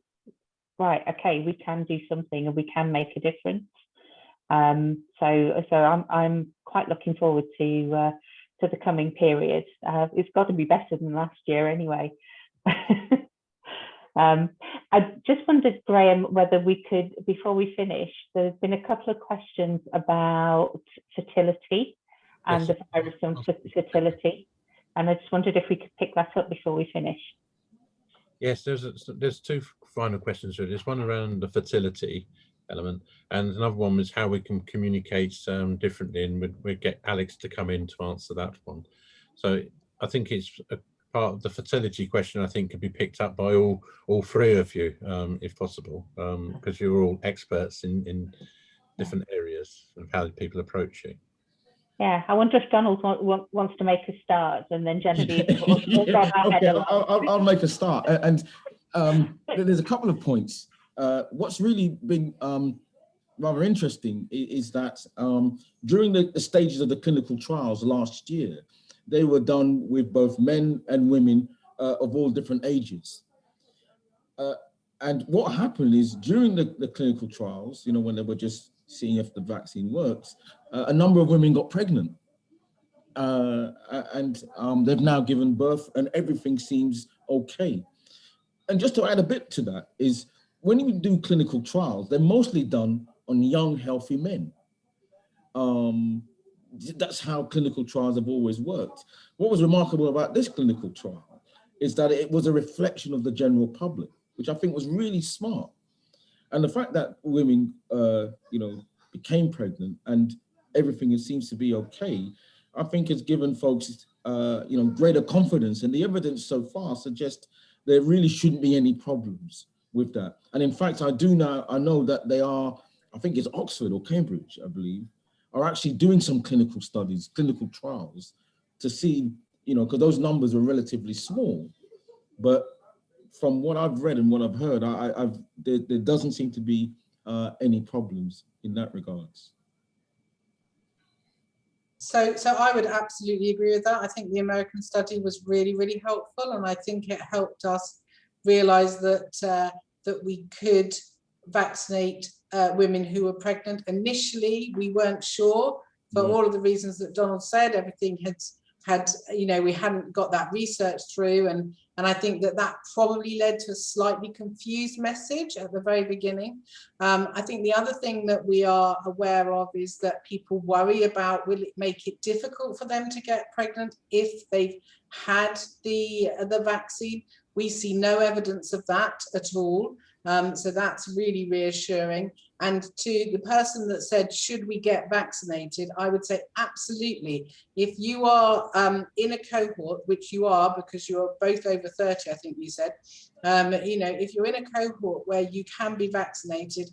[SPEAKER 3] right, okay, we can do something and we can make a difference. So I'm quite looking forward to the coming period. It's got to be better than last year anyway. I just wondered, Graham, whether we could, before we finish, there's been a couple of questions about fertility and the virus on fertility. And I just wondered if we could pick that up before we finish.
[SPEAKER 2] Yes, there's two final questions here. There's one around the fertility element, and another one was how we can communicate differently, and we'd get Alex to come in to answer that one. So I think it's a part of the fertility question, I think, could be picked up by all three of you, if possible, because you're all experts in different areas of how people approach it.
[SPEAKER 3] Yeah, I wonder if Donald wants to make a start, and then Genevieve.
[SPEAKER 4] I'll make a start. And there's a couple of points. What's really been rather interesting is that during the stages of the clinical trials last year, they were done with both men and women of all different ages. And what happened is during the clinical trials, when they were just seeing if the vaccine works, a number of women got pregnant. And they've now given birth and everything seems okay. And just to add a bit to that is when you do clinical trials, they're mostly done on young, healthy men. That's how clinical trials have always worked. What was remarkable about this clinical trial is that it was a reflection of the general public, which I think was really smart. And the fact that women, became pregnant and everything seems to be okay, I think has given folks, greater confidence. And the evidence so far suggests there really shouldn't be any problems with that. And in fact, I know that they are, I think it's Oxford or Cambridge, I believe, are actually doing some clinical studies, clinical trials to see, because those numbers are relatively small. But from what I've read and what I've heard, there doesn't seem to be any problems in that regards.
[SPEAKER 5] So I would absolutely agree with that. I think the American study was really, really helpful, and I think it helped us realise that that we could vaccinate women who were pregnant. Initially, we weren't sure for all of the reasons that Donald said. Everything had we hadn't got that research through, and I think that probably led to a slightly confused message at the very beginning. I think the other thing that we are aware of is that people worry about, will it make it difficult for them to get pregnant if they've had the vaccine? We see no evidence of that at all. So that's really reassuring. And to the person that said, should we get vaccinated? I would say absolutely. If you are in a cohort, which you are because you're both over 30, I think you said, if you're in a cohort where you can be vaccinated,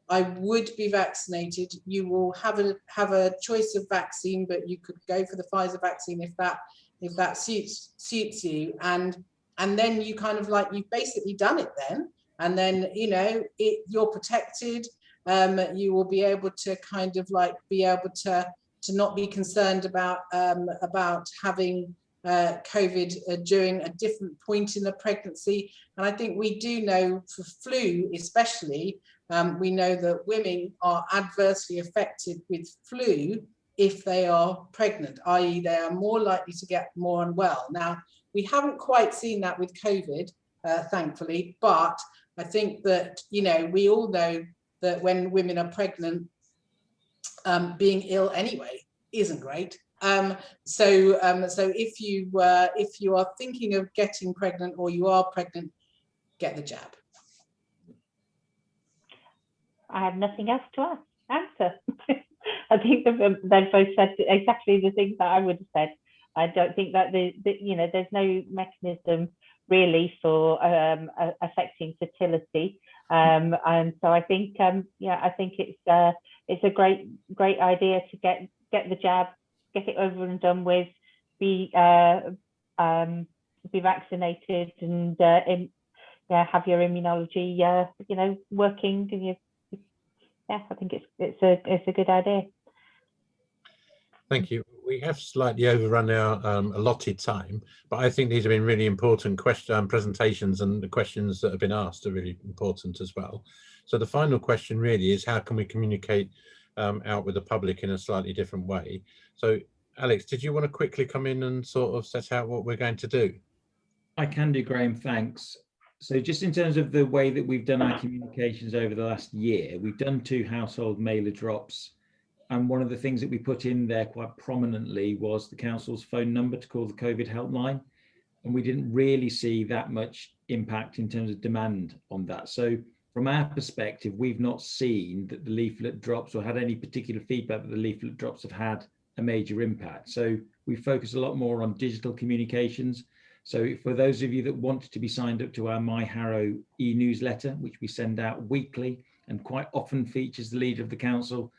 [SPEAKER 5] I would be vaccinated. You will have a choice of vaccine, but you could go for the Pfizer vaccine if that suits you. And then you kind of you've basically done it then. And then, you're protected. You will be able to to not be concerned about having COVID during a different point in the pregnancy. And I think we do know for flu, especially, We know that women are adversely affected with flu if they are pregnant, i.e. they are more likely to get more unwell. Now, we haven't quite seen that with COVID, thankfully, but I think that, you know, we all know that when women are pregnant, being ill anyway isn't great. So if you are thinking of getting pregnant or you are pregnant, get the jab.
[SPEAKER 3] I have nothing else to answer. I think they've both said exactly the things that I would have said. I don't think that you know, there's no mechanism really for affecting fertility, and so I think yeah, I think it's a great idea to get the jab, get it over and done with, be vaccinated, and yeah, have your immunology you know, working. And yeah, I think it's a good idea.
[SPEAKER 2] Thank you. We have slightly overrun our allotted time, but I think these have been really important presentations, and the questions that have been asked are really important as well. So the final question really is, how can we communicate out with the public in a slightly different way? So Alex, did you want to quickly come in and sort of set out what we're going to do?
[SPEAKER 6] I can do, Graham, thanks. So just in terms of the way that we've done our communications over the last year, we've done 2 household mailer drops. And one of the things that we put in there quite prominently was the council's phone number to call the COVID helpline. And we didn't really see that much impact in terms of demand on that. So from our perspective, we've not seen that the leaflet drops or had any particular feedback that the leaflet drops have had a major impact. So we focus a lot more on digital communications. So for those of you that want to be signed up to our My Harrow e-newsletter, which we send out weekly and quite often features the leader of the council,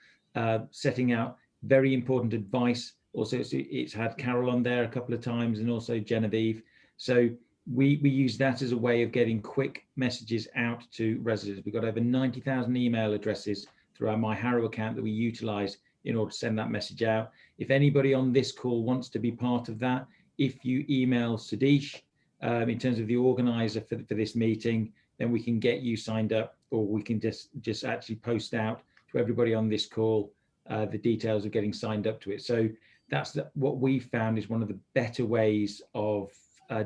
[SPEAKER 6] setting out very important advice. Also, it's had Carole on there a couple of times, and also Genevieve. So we use that as a way of getting quick messages out to residents. We've got over 90,000 email addresses through our My Harrow account that we utilize in order to send that message out. If anybody on this call wants to be part of that, if you email Sadish in terms of the organizer for this meeting, then we can get you signed up, or we can just actually post out to everybody on this call the details of getting signed up to it. So that's what we found is one of the better ways of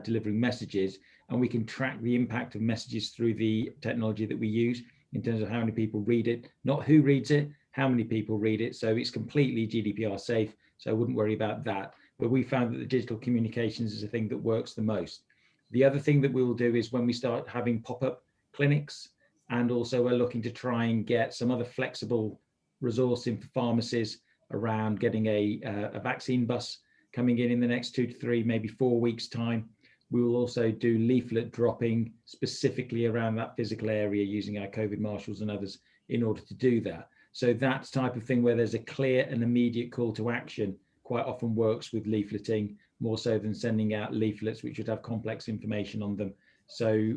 [SPEAKER 6] delivering messages, and we can track the impact of messages through the technology that we use in terms of how many people read it, not who reads it, how many people read it. So it's completely GDPR safe, so I wouldn't worry about that. But we found that the digital communications is a thing that works the most. The other thing that we will do is when we start having pop-up clinics, and also we're looking to try and get some other flexible resourcing for pharmacies around getting a vaccine bus coming in the next 2 to 3, maybe 4 weeks time. We will also do leaflet dropping specifically around that physical area using our COVID marshals and others in order to do that. So that type of thing where there's a clear and immediate call to action quite often works with leafleting, more so than sending out leaflets which would have complex information on them. So,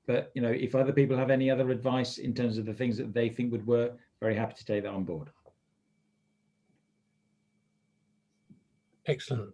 [SPEAKER 6] but you know, if other people have any other advice in terms of the things that they think would work, very happy to take that on board.
[SPEAKER 2] Excellent.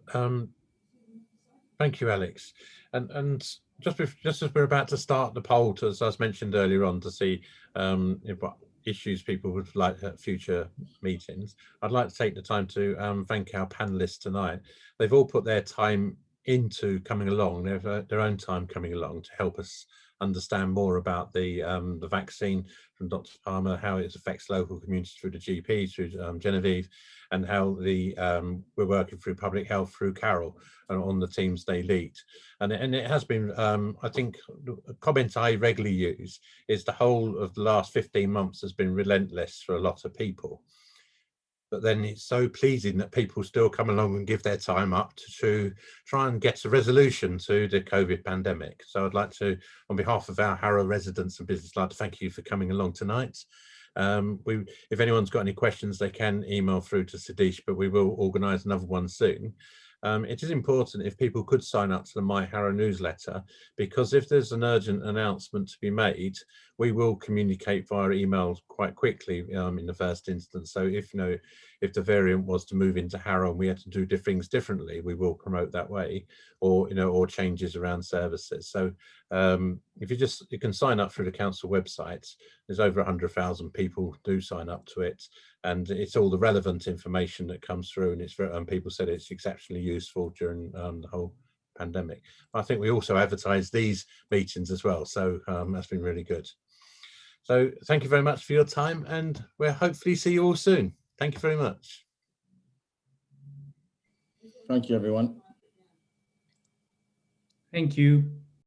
[SPEAKER 2] Thank you, Alex. And just as we're about to start the poll, as I was mentioned earlier on, to see what issues people would like at future meetings, I'd like to take the time to thank our panelists tonight. They've all put their time into coming along. They have their own time coming along to help us understand more about the vaccine from Dr. Palmer, how it affects local communities through the GP, through Genevieve, and how we're working through public health through Carole and on the teams they lead. And it has been, I think, a comment I regularly use is the whole of the last 15 months has been relentless for a lot of people. But then it's so pleasing that people still come along and give their time up to try and get a resolution to the COVID pandemic. So I'd like to, on behalf of our Harrow residents and business, like to thank you for coming along tonight. If anyone's got any questions, they can email through to Sadish, but we will organise another one soon. It is important if people could sign up to the My Harrow newsletter, because if there's an urgent announcement to be made, we will communicate via email quite quickly in the first instance. So if if the variant was to move into Harrow and we had to do things differently, we will promote that way, or or changes around services. So if you can sign up through the council website. There's over 100,000 people do sign up to it, and it's all the relevant information that comes through, and people said it's exceptionally useful during the whole pandemic. I think we also advertise these meetings as well, so that's been really good. So thank you very much for your time, and we'll hopefully see you all soon. Thank you very much.
[SPEAKER 4] Thank you, everyone.
[SPEAKER 1] Thank you.